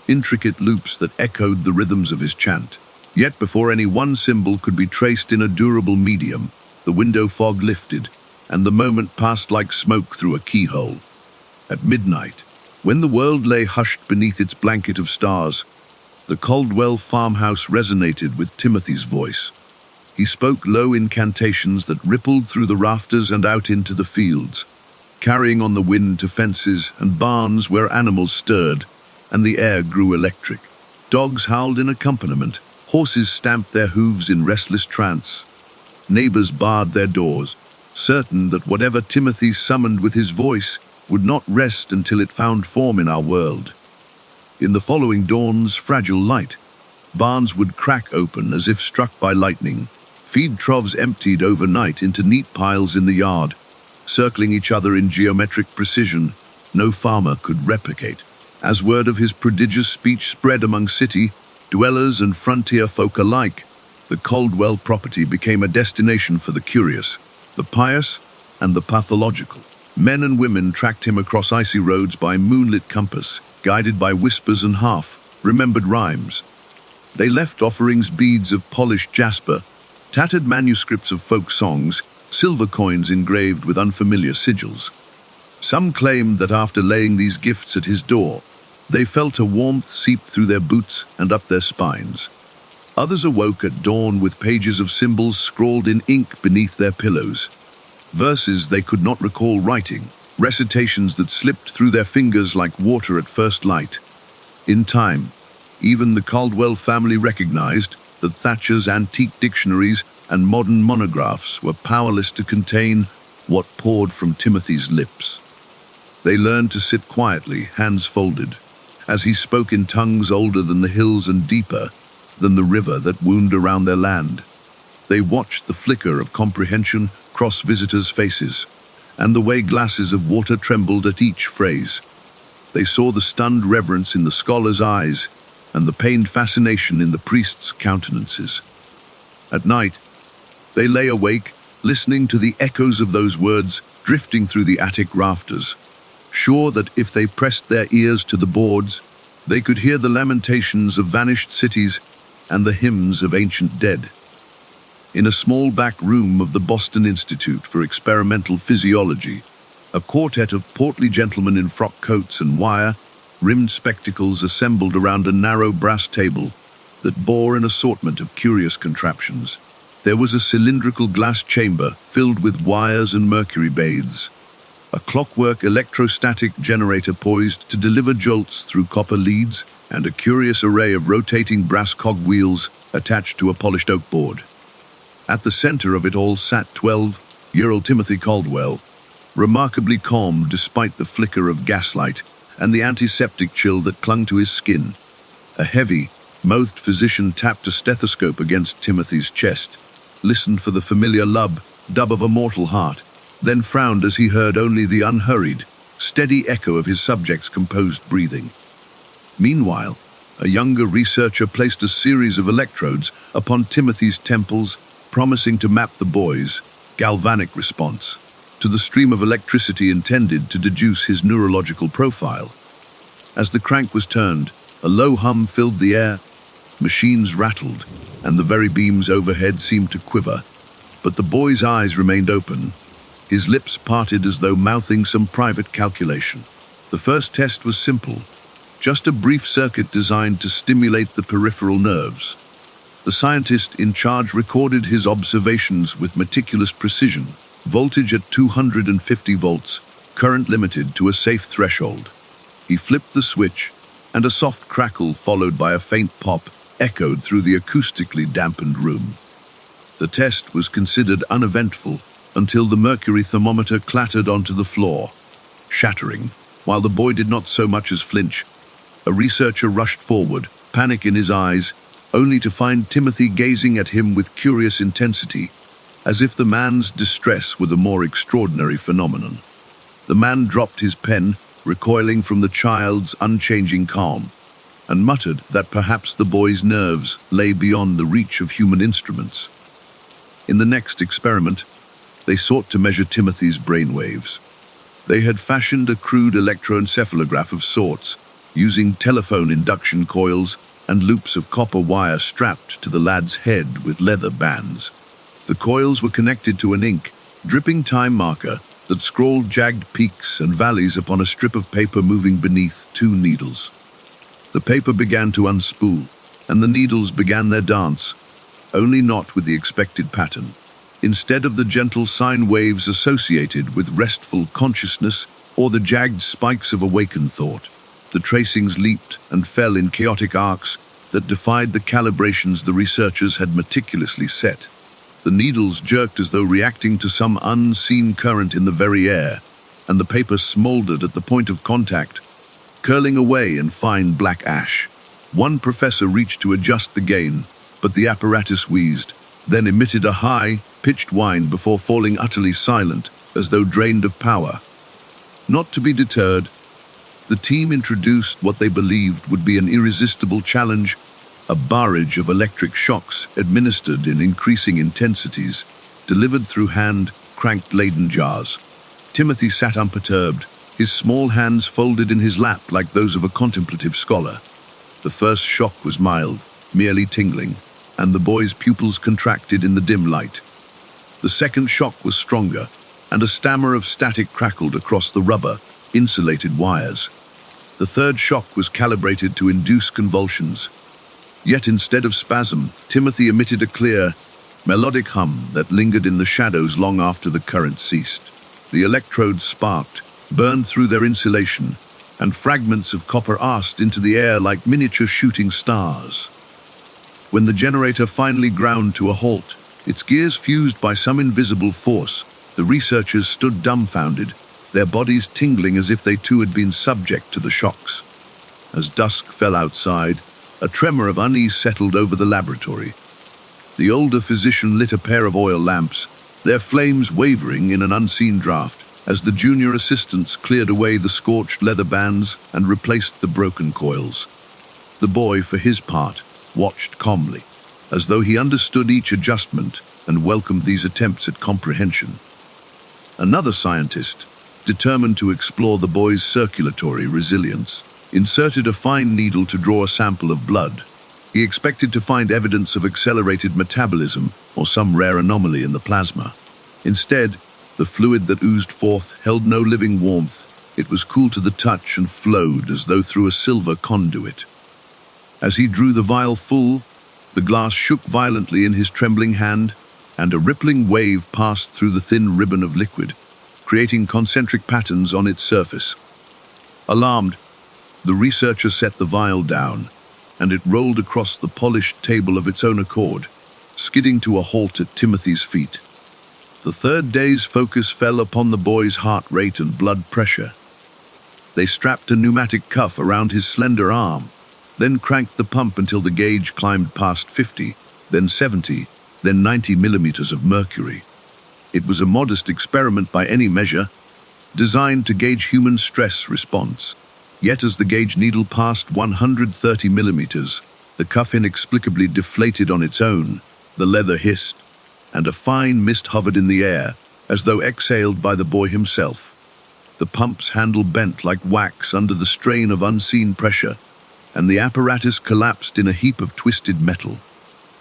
intricate loops that echoed the rhythms of his chant. Yet before any one symbol could be traced in a durable medium, the window fog lifted, and the moment passed like smoke through a keyhole. At midnight, when the world lay hushed beneath its blanket of stars, the Caldwell farmhouse resonated with Timothy's voice. He spoke low incantations that rippled through the rafters and out into the fields, carrying on the wind to fences and barns where animals stirred, and the air grew electric. Dogs howled in accompaniment, horses stamped their hooves in restless trance. Neighbors barred their doors, certain that whatever Timothy summoned with his voice would not rest until it found form in our world. In the following dawn's fragile light, barns would crack open as if struck by lightning. Feed troughs emptied overnight into neat piles in the yard, circling each other in geometric precision no farmer could replicate. As word of his prodigious speech spread among city dwellers and frontier folk alike, the Caldwell property became a destination for the curious, the pious, and the pathological. Men and women tracked him across icy roads by moonlit compass, guided by whispers and half remembered rhymes. They left offerings beads of polished jasper, tattered manuscripts of folk songs, silver coins engraved with unfamiliar sigils. Some claimed that after laying these gifts at his door, they felt a warmth seep through their boots and up their spines. Others awoke at dawn with pages of symbols scrawled in ink beneath their pillows. Verses they could not recall writing, recitations that slipped through their fingers like water at first light. In time, even the Caldwell family recognized that Thatcher's antique dictionaries and modern monographs were powerless to contain what poured from Timothy's lips. They learned to sit quietly, hands folded, as he spoke in tongues older than the hills and deeper than the river that wound around their land. They watched the flicker of comprehension cross visitors' faces, and the way glasses of water trembled at each phrase. They saw the stunned reverence in the scholars' eyes and the pained fascination in the priests' countenances. At night, they lay awake, listening to the echoes of those words drifting through the attic rafters, sure that if they pressed their ears to the boards, they could hear the lamentations of vanished cities and the hymns of ancient dead. In a small back room of the Boston Institute for Experimental Physiology, a quartet of portly gentlemen in frock coats and wire-rimmed spectacles assembled around a narrow brass table that bore an assortment of curious contraptions. There was a cylindrical glass chamber filled with wires and mercury bathes, a clockwork electrostatic generator poised to deliver jolts through copper leads, and a curious array of rotating brass cogwheels attached to a polished oak board. At the center of it all sat 12-year-old Timothy Caldwell, remarkably calm despite the flicker of gaslight and the antiseptic chill that clung to his skin. A heavy-mouthed physician tapped a stethoscope against Timothy's chest, listened for the familiar dub of a mortal heart, then frowned as he heard only the unhurried, steady echo of his subject's composed breathing. Meanwhile, a younger researcher placed a series of electrodes upon Timothy's temples, promising to map the boy's galvanic response to the stream of electricity intended to deduce his neurological profile. As the crank was turned, a low hum filled the air, machines rattled, and the very beams overhead seemed to quiver. But the boy's eyes remained open, his lips parted as though mouthing some private calculation. The first test was simple, just a brief circuit designed to stimulate the peripheral nerves. The scientist in charge recorded his observations with meticulous precision. Voltage at 250 volts, current limited to a safe threshold. He flipped the switch, and a soft crackle followed by a faint pop echoed through the acoustically dampened room. The test was considered uneventful until the mercury thermometer clattered onto the floor, shattering. While the boy did not so much as flinch, a researcher rushed forward, panic in his eyes, only to find Timothy gazing at him with curious intensity, as if the man's distress were the more extraordinary phenomenon. The man dropped his pen, recoiling from the child's unchanging calm, and muttered that perhaps the boy's nerves lay beyond the reach of human instruments. In the next experiment, they sought to measure Timothy's brainwaves. They had fashioned a crude electroencephalograph of sorts, using telephone induction coils and loops of copper wire strapped to the lad's head with leather bands. The coils were connected to an ink, dripping time marker that scrawled jagged peaks and valleys upon a strip of paper moving beneath two needles. The paper began to unspool, and the needles began their dance, only not with the expected pattern. Instead of the gentle sine waves associated with restful consciousness or the jagged spikes of awakened thought, the tracings leaped and fell in chaotic arcs that defied the calibrations the researchers had meticulously set. The needles jerked as though reacting to some unseen current in the very air, and the paper smoldered at the point of contact, curling away in fine black ash. One professor reached to adjust the gain, but the apparatus wheezed, then emitted a high-pitched whine before falling utterly silent, as though drained of power. Not to be deterred, the team introduced what they believed would be an irresistible challenge, a barrage of electric shocks administered in increasing intensities, delivered through hand-cranked Leyden jars. Timothy sat unperturbed, his small hands folded in his lap like those of a contemplative scholar. The first shock was mild, merely tingling, and the boy's pupils contracted in the dim light. The second shock was stronger, and a stammer of static crackled across the rubber, insulated wires. The third shock was calibrated to induce convulsions. Yet instead of spasm, Timothy emitted a clear, melodic hum that lingered in the shadows long after the current ceased. The electrodes sparked, burned through their insulation, and fragments of copper asked into the air like miniature shooting stars. When the generator finally ground to a halt, its gears fused by some invisible force, the researchers stood dumbfounded, their bodies tingling as if they too had been subject to the shocks. As dusk fell outside, a tremor of unease settled over the laboratory. The older physician lit a pair of oil lamps, their flames wavering in an unseen draft, as the junior assistants cleared away the scorched leather bands and replaced the broken coils. The boy, for his part, watched calmly, as though he understood each adjustment and welcomed these attempts at comprehension. Another scientist, determined to explore the boy's circulatory resilience, inserted a fine needle to draw a sample of blood. He expected to find evidence of accelerated metabolism or some rare anomaly in the plasma. Instead, the fluid that oozed forth held no living warmth. It was cool to the touch and flowed as though through a silver conduit. As he drew the vial full, the glass shook violently in his trembling hand, and a rippling wave passed through the thin ribbon of liquid, creating concentric patterns on its surface. Alarmed, the researcher set the vial down, and it rolled across the polished table of its own accord, skidding to a halt at Timothy's feet. The third day's focus fell upon the boy's heart rate and blood pressure. They strapped a pneumatic cuff around his slender arm, then cranked the pump until the gauge climbed past 50, then 70, then 90 millimeters of mercury. It was a modest experiment by any measure, designed to gauge human stress response. Yet as the gauge needle passed 130 millimeters, the cuff inexplicably deflated on its own, the leather hissed, and a fine mist hovered in the air, as though exhaled by the boy himself. The pump's handle bent like wax under the strain of unseen pressure, and the apparatus collapsed in a heap of twisted metal.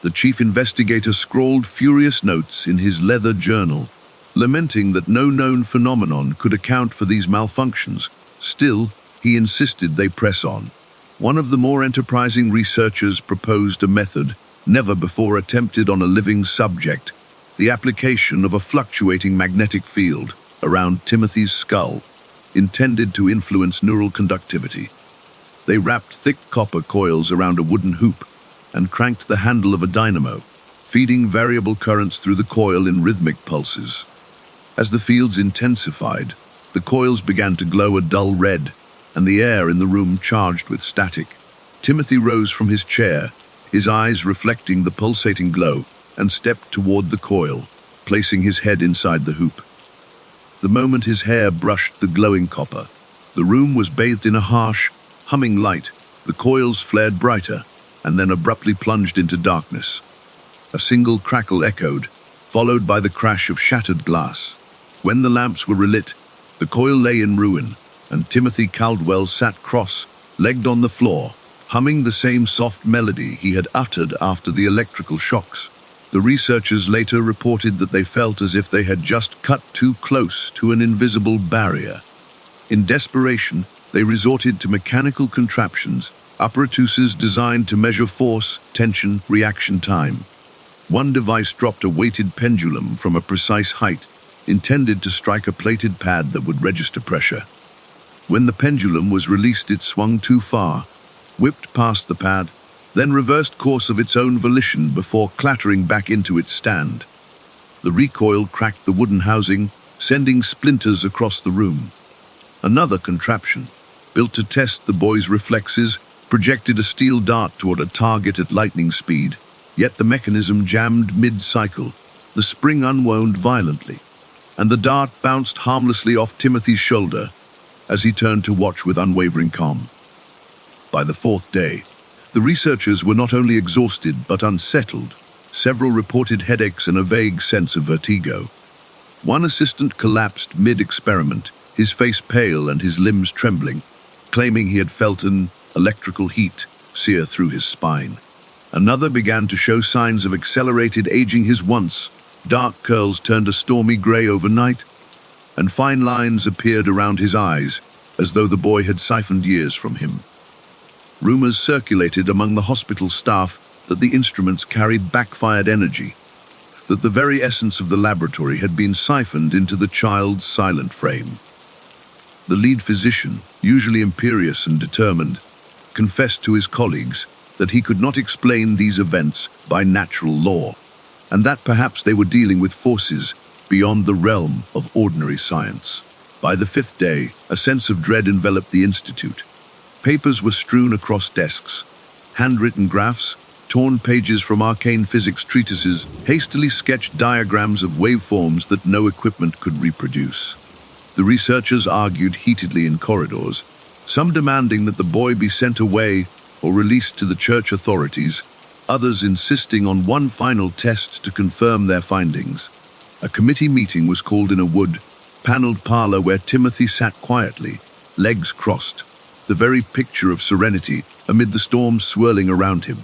The chief investigator scrawled furious notes in his leather journal, lamenting that no known phenomenon could account for these malfunctions. Still, he insisted they press on. One of the more enterprising researchers proposed a method never before attempted on a living subject, the application of a fluctuating magnetic field around Timothy's skull, intended to influence neural conductivity. They wrapped thick copper coils around a wooden hoop and cranked the handle of a dynamo, feeding variable currents through the coil in rhythmic pulses. As the fields intensified, the coils began to glow a dull red, and the air in the room charged with static. Timothy rose from his chair, his eyes reflecting the pulsating glow, and stepped toward the coil, placing his head inside the hoop. The moment his hair brushed the glowing copper, the room was bathed in a harsh, humming light. The coils flared brighter, and then abruptly plunged into darkness. A single crackle echoed, followed by the crash of shattered glass. When the lamps were relit, the coil lay in ruin, and Timothy Caldwell sat cross-legged on the floor, humming the same soft melody he had uttered after the electrical shocks. The researchers later reported that they felt as if they had just cut too close to an invisible barrier. In desperation, they resorted to mechanical contraptions, apparatuses designed to measure force, tension, reaction time. One device dropped a weighted pendulum from a precise height, intended to strike a plated pad that would register pressure. When the pendulum was released, it swung too far, whipped past the pad, then reversed course of its own volition before clattering back into its stand. The recoil cracked the wooden housing, sending splinters across the room. Another contraption, built to test the boy's reflexes, projected a steel dart toward a target at lightning speed, yet the mechanism jammed mid-cycle. The spring unwound violently, and the dart bounced harmlessly off Timothy's shoulder as he turned to watch with unwavering calm. By the fourth day, the researchers were not only exhausted but unsettled. Several reported headaches and a vague sense of vertigo. One assistant collapsed mid-experiment, his face pale and his limbs trembling, claiming he had felt an electrical heat sear through his spine. Another began to show signs of accelerated aging. His once dark curls turned a stormy grey overnight, and fine lines appeared around his eyes, as though the boy had siphoned years from him. Rumors circulated among the hospital staff that the instruments carried backfired energy, that the very essence of the laboratory had been siphoned into the child's silent frame. The lead physician, usually imperious and determined, confessed to his colleagues that he could not explain these events by natural law, and that perhaps they were dealing with forces beyond the realm of ordinary science. By the fifth day, a sense of dread enveloped the institute. Papers were strewn across desks, handwritten graphs, torn pages from arcane physics treatises, hastily sketched diagrams of waveforms that no equipment could reproduce. The researchers argued heatedly in corridors, some demanding that the boy be sent away or released to the church authorities, others insisting on one final test to confirm their findings. A committee meeting was called in a wood, paneled parlor where Timothy sat quietly, legs crossed, the very picture of serenity amid the storm swirling around him.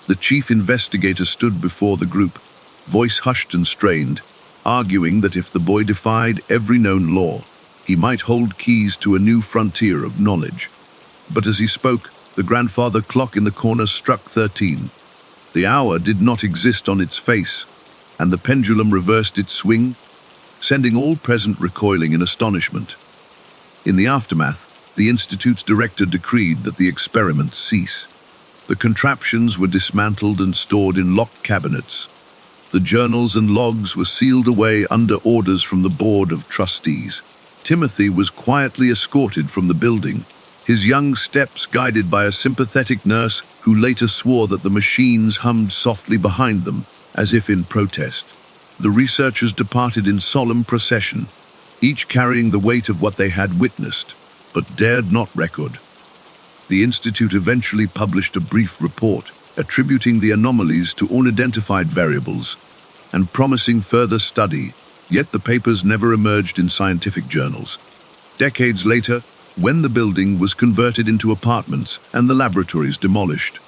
The chief investigator stood before the group, voice hushed and strained, arguing that if the boy defied every known law, he might hold keys to a new frontier of knowledge. But as he spoke, the grandfather clock in the corner struck 13. The hour did not exist on its face, and the pendulum reversed its swing, sending all present recoiling in astonishment. In the aftermath, the Institute's director decreed that the experiments cease. The contraptions were dismantled and stored in locked cabinets. The journals and logs were sealed away under orders from the Board of Trustees. Timothy was quietly escorted from the building, his young steps guided by a sympathetic nurse who later swore that the machines hummed softly behind them, as if in protest. The researchers departed in solemn procession, each carrying the weight of what they had witnessed, but dared not record. The Institute eventually published a brief report, attributing the anomalies to unidentified variables and promising further study, yet the papers never emerged in scientific journals. Decades later, when the building was converted into apartments and the laboratories demolished,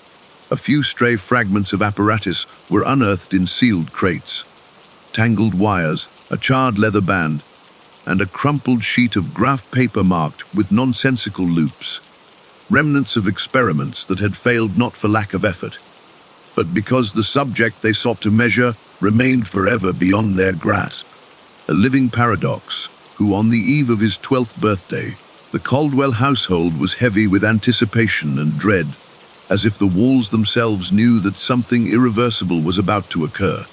a few stray fragments of apparatus were unearthed in sealed crates. Tangled wires, a charred leather band, and a crumpled sheet of graph paper marked with nonsensical loops. Remnants of experiments that had failed not for lack of effort, but because the subject they sought to measure remained forever beyond their grasp. A living paradox, who on the eve of his 12th birthday, the Caldwell household was heavy with anticipation and dread, as if the walls themselves knew that something irreversible was about to occur.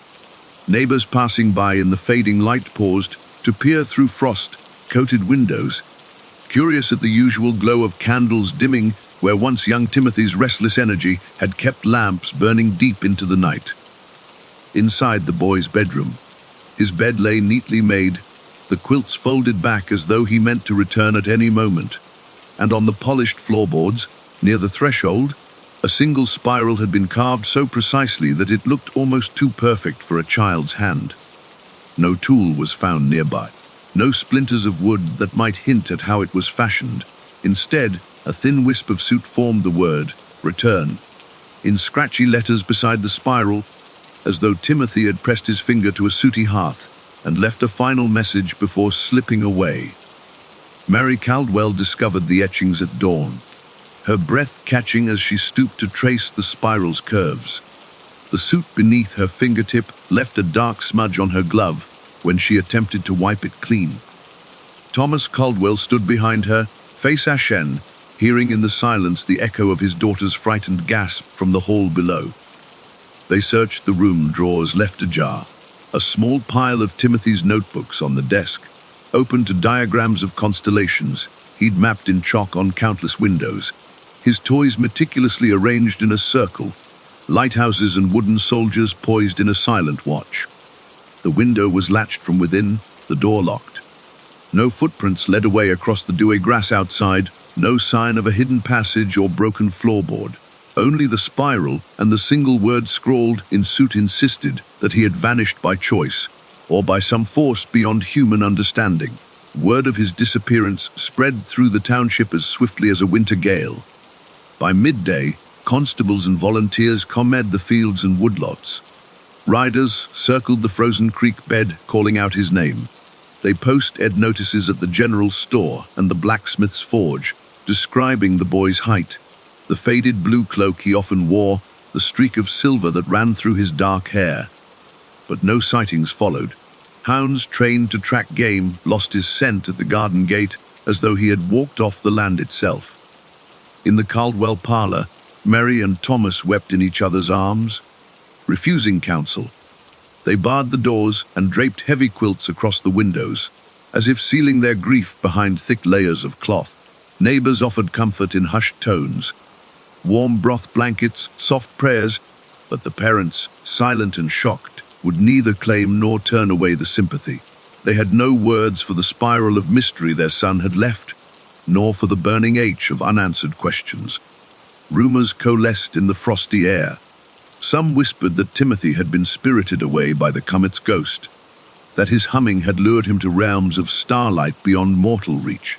Neighbors passing by in the fading light paused to peer through frost-coated windows, curious at the usual glow of candles dimming where once young Timothy's restless energy had kept lamps burning deep into the night. Inside the boy's bedroom, his bed lay neatly made, the quilts folded back as though he meant to return at any moment, and on the polished floorboards, near the threshold, a single spiral had been carved so precisely that it looked almost too perfect for a child's hand. No tool was found nearby, no splinters of wood that might hint at how it was fashioned. Instead, a thin wisp of soot formed the word, "Return," in scratchy letters beside the spiral, as though Timothy had pressed his finger to a sooty hearth and left a final message before slipping away. Mary Caldwell discovered the etchings at dawn, her breath catching as she stooped to trace the spiral's curves. The soot beneath her fingertip left a dark smudge on her glove when she attempted to wipe it clean. Thomas Caldwell stood behind her, face ashen, hearing in the silence the echo of his daughter's frightened gasp from the hall below. They searched the room, drawers left ajar. A small pile of Timothy's notebooks on the desk, open to diagrams of constellations he'd mapped in chalk on countless windows, his toys meticulously arranged in a circle, lighthouses and wooden soldiers poised in a silent watch. The window was latched from within, the door locked. No footprints led away across the dewy grass outside, no sign of a hidden passage or broken floorboard. Only the spiral and the single word scrawled in soot insisted that he had vanished by choice, or by some force beyond human understanding. Word of his disappearance spread through the township as swiftly as a winter gale. By midday, Constables and volunteers combed the fields and woodlots. Riders circled the frozen creek bed, calling out his name. They posted notices at the general store and the blacksmith's forge, describing the boy's height, the faded blue cloak he often wore, the streak of silver that ran through his dark hair. But no sightings followed. Hounds trained to track game lost his scent at the garden gate, as though he had walked off the land itself. In the Caldwell parlor, Mary and Thomas wept in each other's arms, refusing counsel. They barred the doors and draped heavy quilts across the windows, as if sealing their grief behind thick layers of cloth. Neighbors offered comfort in hushed tones, warm broth blankets, soft prayers, but the parents, silent and shocked, would neither claim nor turn away the sympathy. They had no words for the spiral of mystery their son had left, nor for the burning ache of unanswered questions. Rumors coalesced in the frosty air. Some whispered that Timothy had been spirited away by the comet's ghost, that his humming had lured him to realms of starlight beyond mortal reach.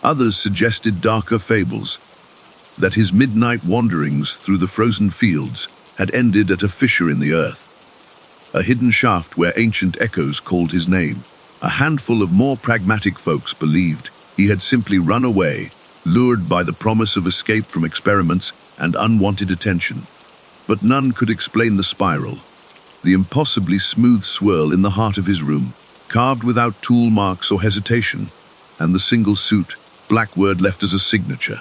Others suggested darker fables, that his midnight wanderings through the frozen fields had ended at a fissure in the earth, a hidden shaft where ancient echoes called his name. A handful of more pragmatic folks believed he had simply run away, lured by the promise of escape from experiments and unwanted attention. But none could explain the spiral, the impossibly smooth swirl in the heart of his room, carved without tool marks or hesitation, and the single soot, black word left as a signature.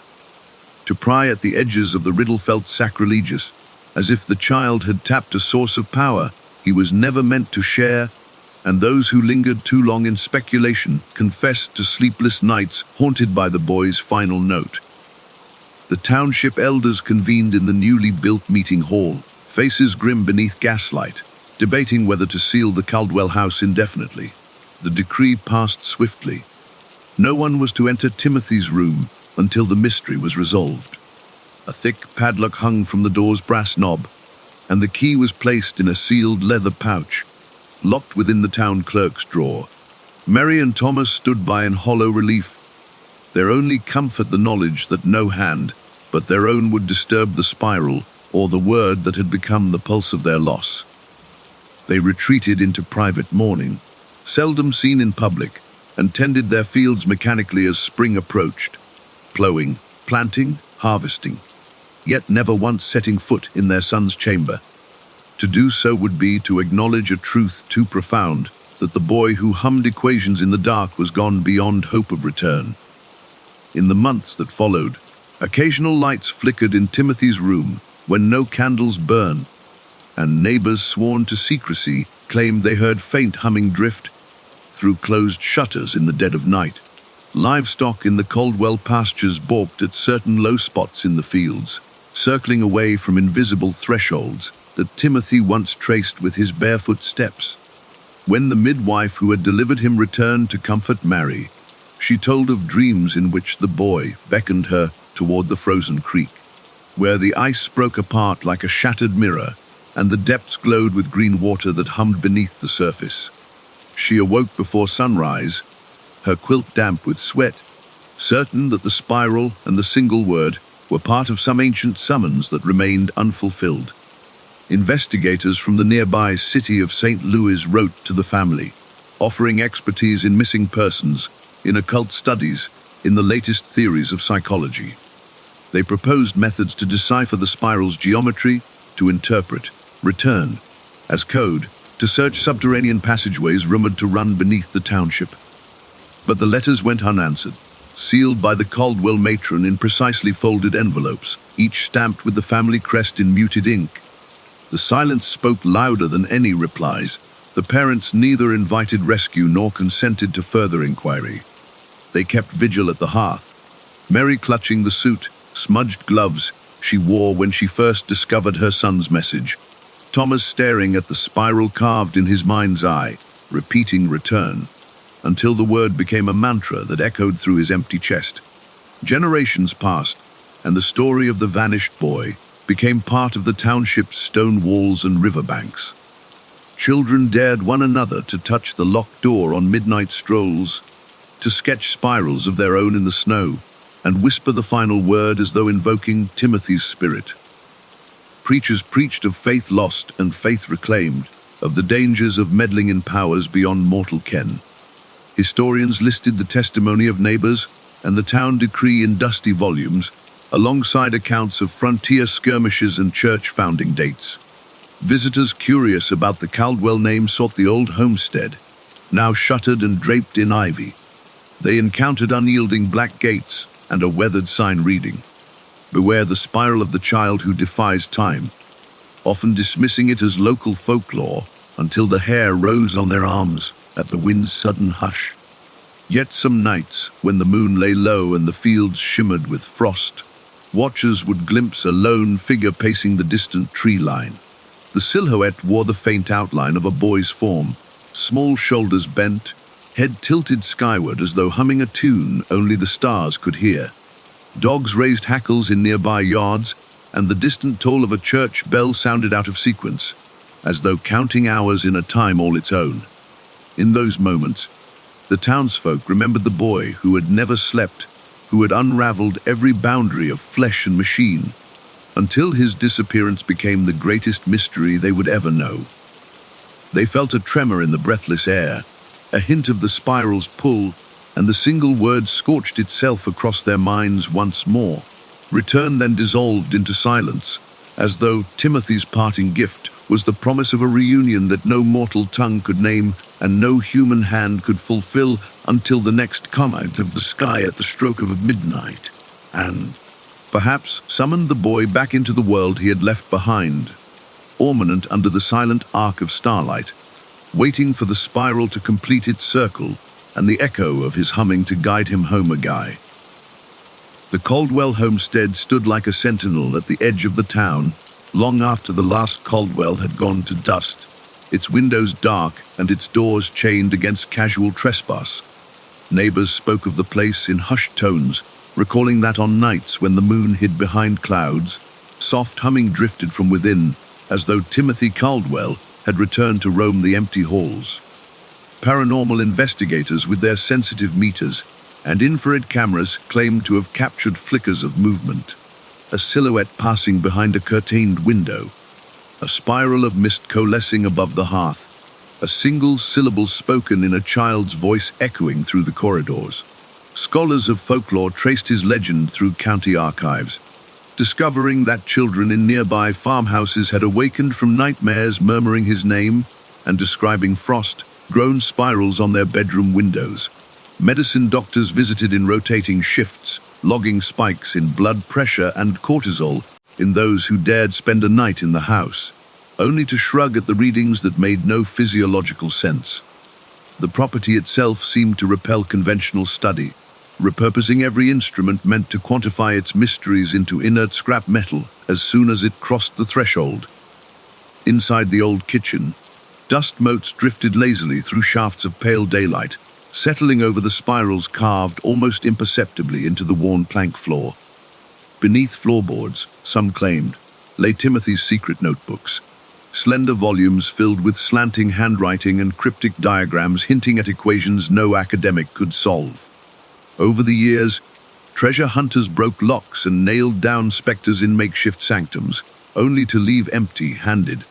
To pry at the edges of the riddle felt sacrilegious, as if the child had tapped a source of power he was never meant to share, and those who lingered too long in speculation confessed to sleepless nights haunted by the boy's final note. The township elders convened in the newly built meeting hall, faces grim beneath gaslight, debating whether to seal the Caldwell house indefinitely. The decree passed swiftly. No one was to enter Timothy's room until the mystery was resolved. A thick padlock hung from the door's brass knob, and the key was placed in a sealed leather pouch, locked within the town clerk's drawer. Mary and Thomas stood by in hollow relief, their only comfort the knowledge that no hand but their own would disturb the spiral or the word that had become the pulse of their loss. They retreated into private mourning, seldom seen in public, and tended their fields mechanically as spring approached, plowing, planting, harvesting, yet never once setting foot in their son's chamber. To do so would be to acknowledge a truth too profound, that the boy who hummed equations in the dark was gone beyond hope of return. In the months that followed, occasional lights flickered in Timothy's room when no candles burned, and neighbors sworn to secrecy claimed they heard faint humming drift through closed shutters in the dead of night. Livestock in the Caldwell pastures balked at certain low spots in the fields, circling away from invisible thresholds that Timothy once traced with his barefoot steps. When the midwife who had delivered him returned to comfort Mary, she told of dreams in which the boy beckoned her toward the frozen creek, where the ice broke apart like a shattered mirror and the depths glowed with green water that hummed beneath the surface. She awoke before sunrise, her quilt damp with sweat, certain that the spiral and the single word were part of some ancient summons that remained unfulfilled. Investigators from the nearby city of St. Louis wrote to the family, offering expertise in missing persons, in occult studies, in the latest theories of psychology. They proposed methods to decipher the spiral's geometry, to interpret, return, as code, to search subterranean passageways rumored to run beneath the township. But the letters went unanswered, sealed by the Caldwell matron in precisely folded envelopes, each stamped with the family crest in muted ink. The silence spoke louder than any replies. The parents neither invited rescue nor consented to further inquiry. They kept vigil at the hearth, Mary clutching the suit, smudged gloves she wore when she first discovered her son's message, Thomas staring at the spiral carved in his mind's eye, repeating return, until the word became a mantra that echoed through his empty chest. Generations passed, and the story of the vanished boy became part of the township's stone walls and riverbanks. Children dared one another to touch the locked door on midnight strolls, to sketch spirals of their own in the snow, and whisper the final word as though invoking Timothy's spirit. Preachers preached of faith lost and faith reclaimed, of the dangers of meddling in powers beyond mortal ken. Historians listed the testimony of neighbors and the town decree in dusty volumes, alongside accounts of frontier skirmishes and church founding dates. Visitors curious about the Caldwell name sought the old homestead, now shuttered and draped in ivy. They encountered unyielding black gates and a weathered sign reading, "Beware the spiral of the child who defies time," often dismissing it as local folklore until the hair rose on their arms at the wind's sudden hush. Yet some nights, when the moon lay low and the fields shimmered with frost, watchers would glimpse a lone figure pacing the distant tree line. The silhouette wore the faint outline of a boy's form, small shoulders bent, head tilted skyward as though humming a tune only the stars could hear. Dogs raised hackles in nearby yards, and the distant toll of a church bell sounded out of sequence, as though counting hours in a time all its own. In those moments, the townsfolk remembered the boy who had never slept, who had unraveled every boundary of flesh and machine, until his disappearance became the greatest mystery they would ever know. They felt a tremor in the breathless air, a hint of the spiral's pull, and the single word scorched itself across their minds once more. Return then dissolved into silence, as though Timothy's parting gift was the promise of a reunion that no mortal tongue could name and no human hand could fulfill until the next comet of the sky at the stroke of midnight, and perhaps summoned the boy back into the world he had left behind, ornament under the silent arc of starlight, waiting for the spiral to complete its circle and the echo of his humming to guide him home again. The Caldwell homestead stood like a sentinel at the edge of the town, long after the last Caldwell had gone to dust, its windows dark and its doors chained against casual trespass. Neighbors spoke of the place in hushed tones, recalling that on nights when the moon hid behind clouds, soft humming drifted from within, as though Timothy Caldwell had returned to roam the empty halls. Paranormal investigators with their sensitive meters and infrared cameras claimed to have captured flickers of movement, a silhouette passing behind a curtained window, a spiral of mist coalescing above the hearth, a single syllable spoken in a child's voice echoing through the corridors. Scholars of folklore traced his legend through county archives, discovering that children in nearby farmhouses had awakened from nightmares murmuring his name and describing frost-grown spirals on their bedroom windows. Medicine doctors visited in rotating shifts, logging spikes in blood pressure and cortisol in those who dared spend a night in the house, only to shrug at the readings that made no physiological sense. The property itself seemed to repel conventional study, repurposing every instrument meant to quantify its mysteries into inert scrap metal as soon as it crossed the threshold. Inside the old kitchen, dust motes drifted lazily through shafts of pale daylight, settling over the spirals carved almost imperceptibly into the worn plank floor. Beneath floorboards, some claimed, lay Timothy's secret notebooks, slender volumes filled with slanting handwriting and cryptic diagrams hinting at equations no academic could solve. Over the years, treasure hunters broke locks and nailed down specters in makeshift sanctums, only to leave empty-handed,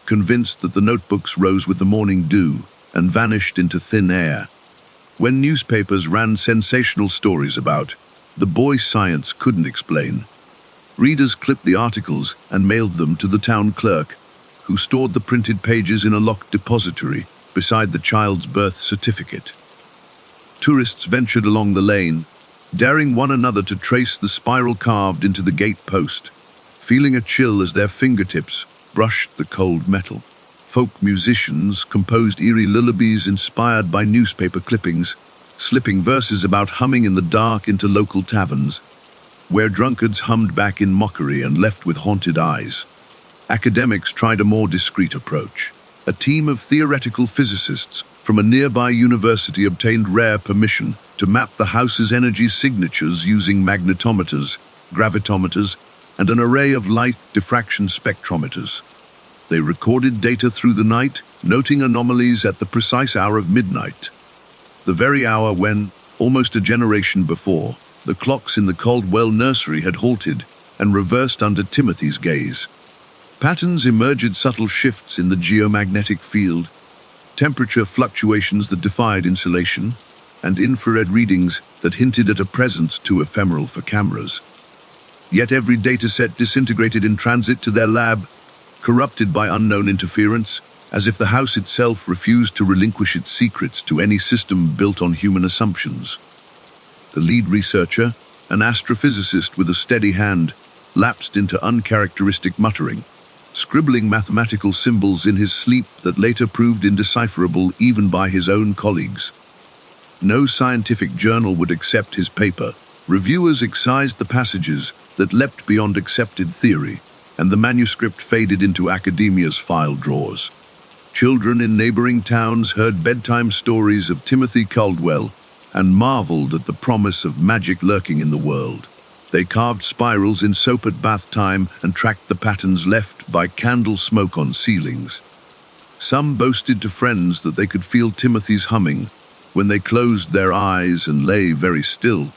convinced that the notebooks rose with the morning dew and vanished into thin air. When newspapers ran sensational stories about the boy science couldn't explain, readers clipped the articles and mailed them to the town clerk, who stored the printed pages in a locked depository beside the child's birth certificate. Tourists ventured along the lane, daring one another to trace the spiral carved into the gate post, feeling a chill as their fingertips brushed the cold metal. Folk musicians composed eerie lullabies inspired by newspaper clippings, slipping verses about humming in the dark into local taverns, where drunkards hummed back in mockery and left with haunted eyes. Academics tried a more discreet approach. A team of theoretical physicists from a nearby university obtained rare permission to map the house's energy signatures using magnetometers, gravitometers, and an array of light diffraction spectrometers. They recorded data through the night, noting anomalies at the precise hour of midnight, the very hour when, almost a generation before, The clocks in the Caldwell nursery had halted and reversed under Timothy's gaze. Patterns emerged, subtle shifts in the geomagnetic field, temperature fluctuations that defied insulation, and infrared readings that hinted at a presence too ephemeral for cameras. Yet every dataset disintegrated in transit to their lab, corrupted by unknown interference, as if the house itself refused to relinquish its secrets to any system built on human assumptions. The lead researcher, an astrophysicist with a steady hand, lapsed into uncharacteristic muttering, scribbling mathematical symbols in his sleep that later proved indecipherable even by his own colleagues. No scientific journal would accept his paper. Reviewers excised the passages that leapt beyond accepted theory, and the manuscript faded into academia's file drawers. Children in neighboring towns heard bedtime stories of Timothy Caldwell and marveled at the promise of magic lurking in the world. They carved spirals in soap at bath time and tracked the patterns left by candle smoke on ceilings. Some boasted to friends that they could feel Timothy's humming when they closed their eyes and lay very still,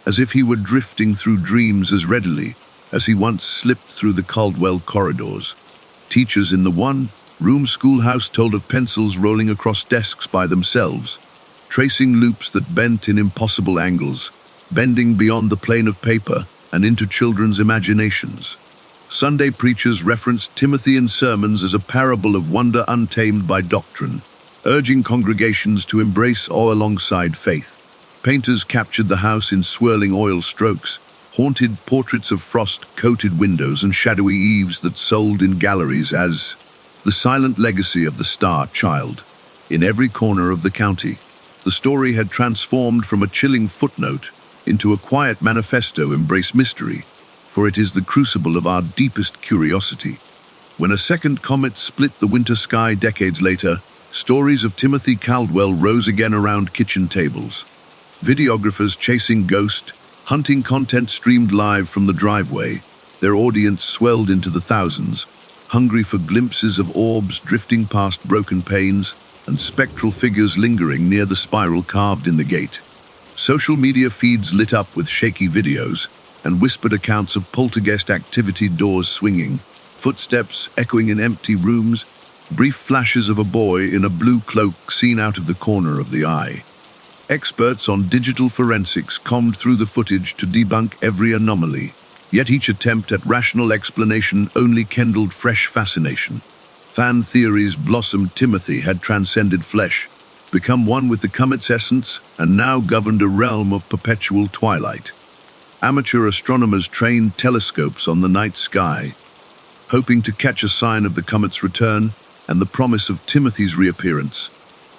as if he were drifting through dreams as readily as he once slipped through the Caldwell corridors. Teachers in the one-room schoolhouse told of pencils rolling across desks by themselves, tracing loops that bent in impossible angles, bending beyond the plane of paper and into children's imaginations. Sunday preachers referenced Timothy in sermons as a parable of wonder untamed by doctrine, urging congregations to embrace awe alongside faith. Painters captured the house in swirling oil strokes, haunted portraits of frost-coated windows and shadowy eaves that sold in galleries as the silent legacy of the Star Child. In every corner of the county, the story had transformed from a chilling footnote into a quiet manifesto. Embrace mystery, for it is the crucible of our deepest curiosity. When a second comet split the winter sky decades later, stories of Timothy Caldwell rose again around kitchen tables. Videographers chasing ghost hunting content streamed live from the driveway. Their audience swelled into the thousands, hungry for glimpses of orbs drifting past broken panes and spectral figures lingering near the spiral carved in the gate. Social media feeds lit up with shaky videos and whispered accounts of poltergeist activity, doors swinging, footsteps echoing in empty rooms, brief flashes of a boy in a blue cloak seen out of the corner of the eye. Experts on digital forensics combed through the footage to debunk every anomaly, yet each attempt at rational explanation only kindled fresh fascination. Fan theories blossomed. Timothy had transcended flesh, become one with the comet's essence, and now governed a realm of perpetual twilight. Amateur astronomers trained telescopes on the night sky, hoping to catch a sign of the comet's return and the promise of Timothy's reappearance,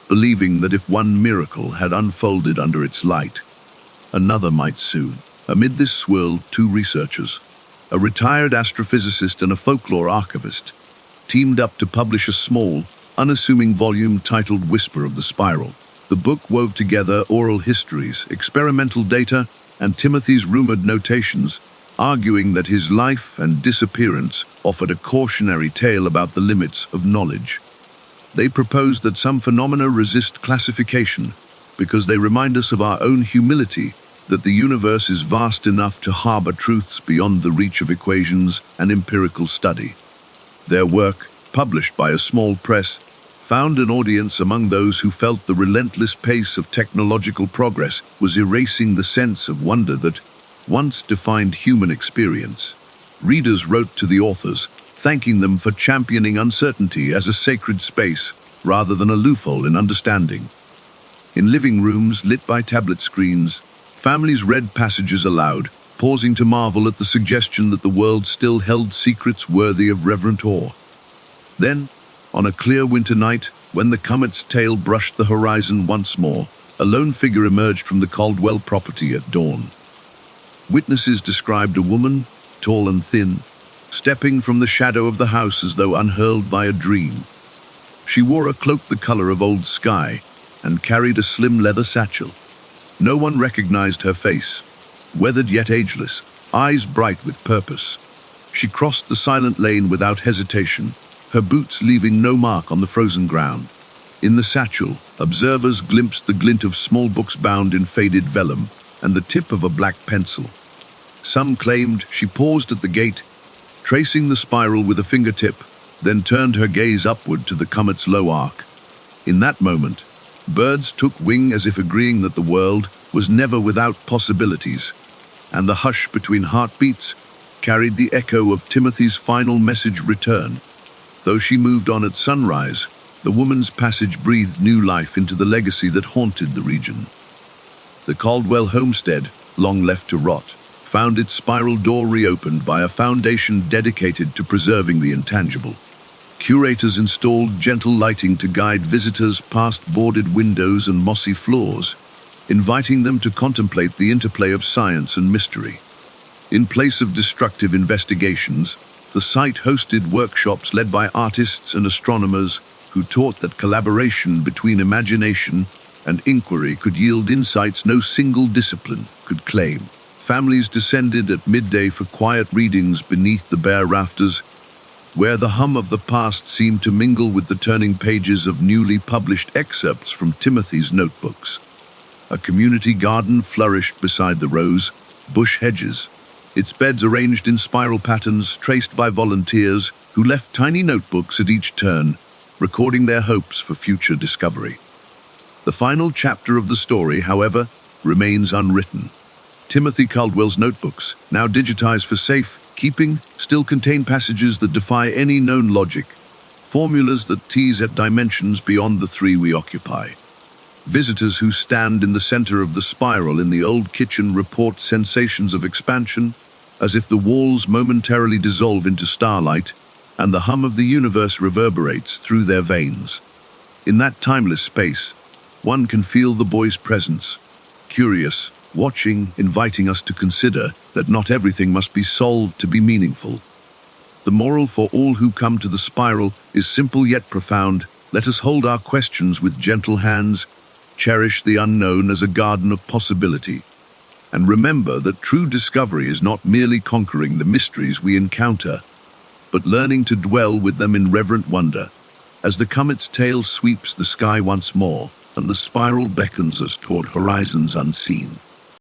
believing that if one miracle had unfolded under its light, another might soon. Amid this swirl, two researchers, a retired astrophysicist and a folklore archivist, teamed up to publish a small, unassuming volume titled Whisper of the Spiral. The book wove together oral histories, experimental data, and Timothy's rumored notations, arguing that his life and disappearance offered a cautionary tale about the limits of knowledge. They proposed that some phenomena resist classification because they remind us of our own humility, that the universe is vast enough to harbor truths beyond the reach of equations and empirical study. Their work, published by a small press, found an audience among those who felt the relentless pace of technological progress was erasing the sense of wonder that once defined human experience. Readers wrote to the authors, thanking them for championing uncertainty as a sacred space rather than a loophole in understanding. In living rooms lit by tablet screens, families read passages aloud, pausing to marvel at the suggestion that the world still held secrets worthy of reverent awe. Then, on a clear winter night, when the comet's tail brushed the horizon once more, a lone figure emerged from the Caldwell property at dawn. Witnesses described a woman, tall and thin, stepping from the shadow of the house as though unhurled by a dream. She wore a cloak the color of old sky and carried a slim leather satchel. No one recognized her face, weathered yet ageless, eyes bright with purpose. She crossed the silent lane without hesitation, her boots leaving no mark on the frozen ground. In the satchel, observers glimpsed the glint of small books bound in faded vellum, and the tip of a black pencil. Some claimed she paused at the gate, tracing the spiral with a fingertip, then turned her gaze upward to the comet's low arc. In that moment, birds took wing as if agreeing that the world was never without possibilities, and the hush between heartbeats carried the echo of Timothy's final message return. Though she moved on at sunrise, the woman's passage breathed new life into the legacy that haunted the region. The Caldwell homestead, long left to rot, found its spiral door reopened by a foundation dedicated to preserving the intangible. Curators installed gentle lighting to guide visitors past boarded windows and mossy floors, inviting them to contemplate the interplay of science and mystery. In place of destructive investigations, the site hosted workshops led by artists and astronomers who taught that collaboration between imagination and inquiry could yield insights no single discipline could claim. Families descended at midday for quiet readings beneath the bare rafters, where the hum of the past seemed to mingle with the turning pages of newly published excerpts from Timothy's notebooks. A community garden flourished beside the rose, bush hedges, its beds arranged in spiral patterns traced by volunteers who left tiny notebooks at each turn, recording their hopes for future discovery. The final chapter of the story, however, remains unwritten. Timothy Caldwell's notebooks, now digitized for safe keeping, still contain passages that defy any known logic, formulas that tease at dimensions beyond the three we occupy. Visitors who stand in the center of the spiral in the old kitchen report sensations of expansion, as if the walls momentarily dissolve into starlight and the hum of the universe reverberates through their veins. In that timeless space, one can feel the boy's presence, curious, watching, inviting us to consider that not everything must be solved to be meaningful. The moral for all who come to the spiral is simple yet profound. Let us hold our questions with gentle hands, cherish the unknown as a garden of possibility, and remember that true discovery is not merely conquering the mysteries we encounter, but learning to dwell with them in reverent wonder, as the comet's tail sweeps the sky once more and the spiral beckons us toward horizons unseen.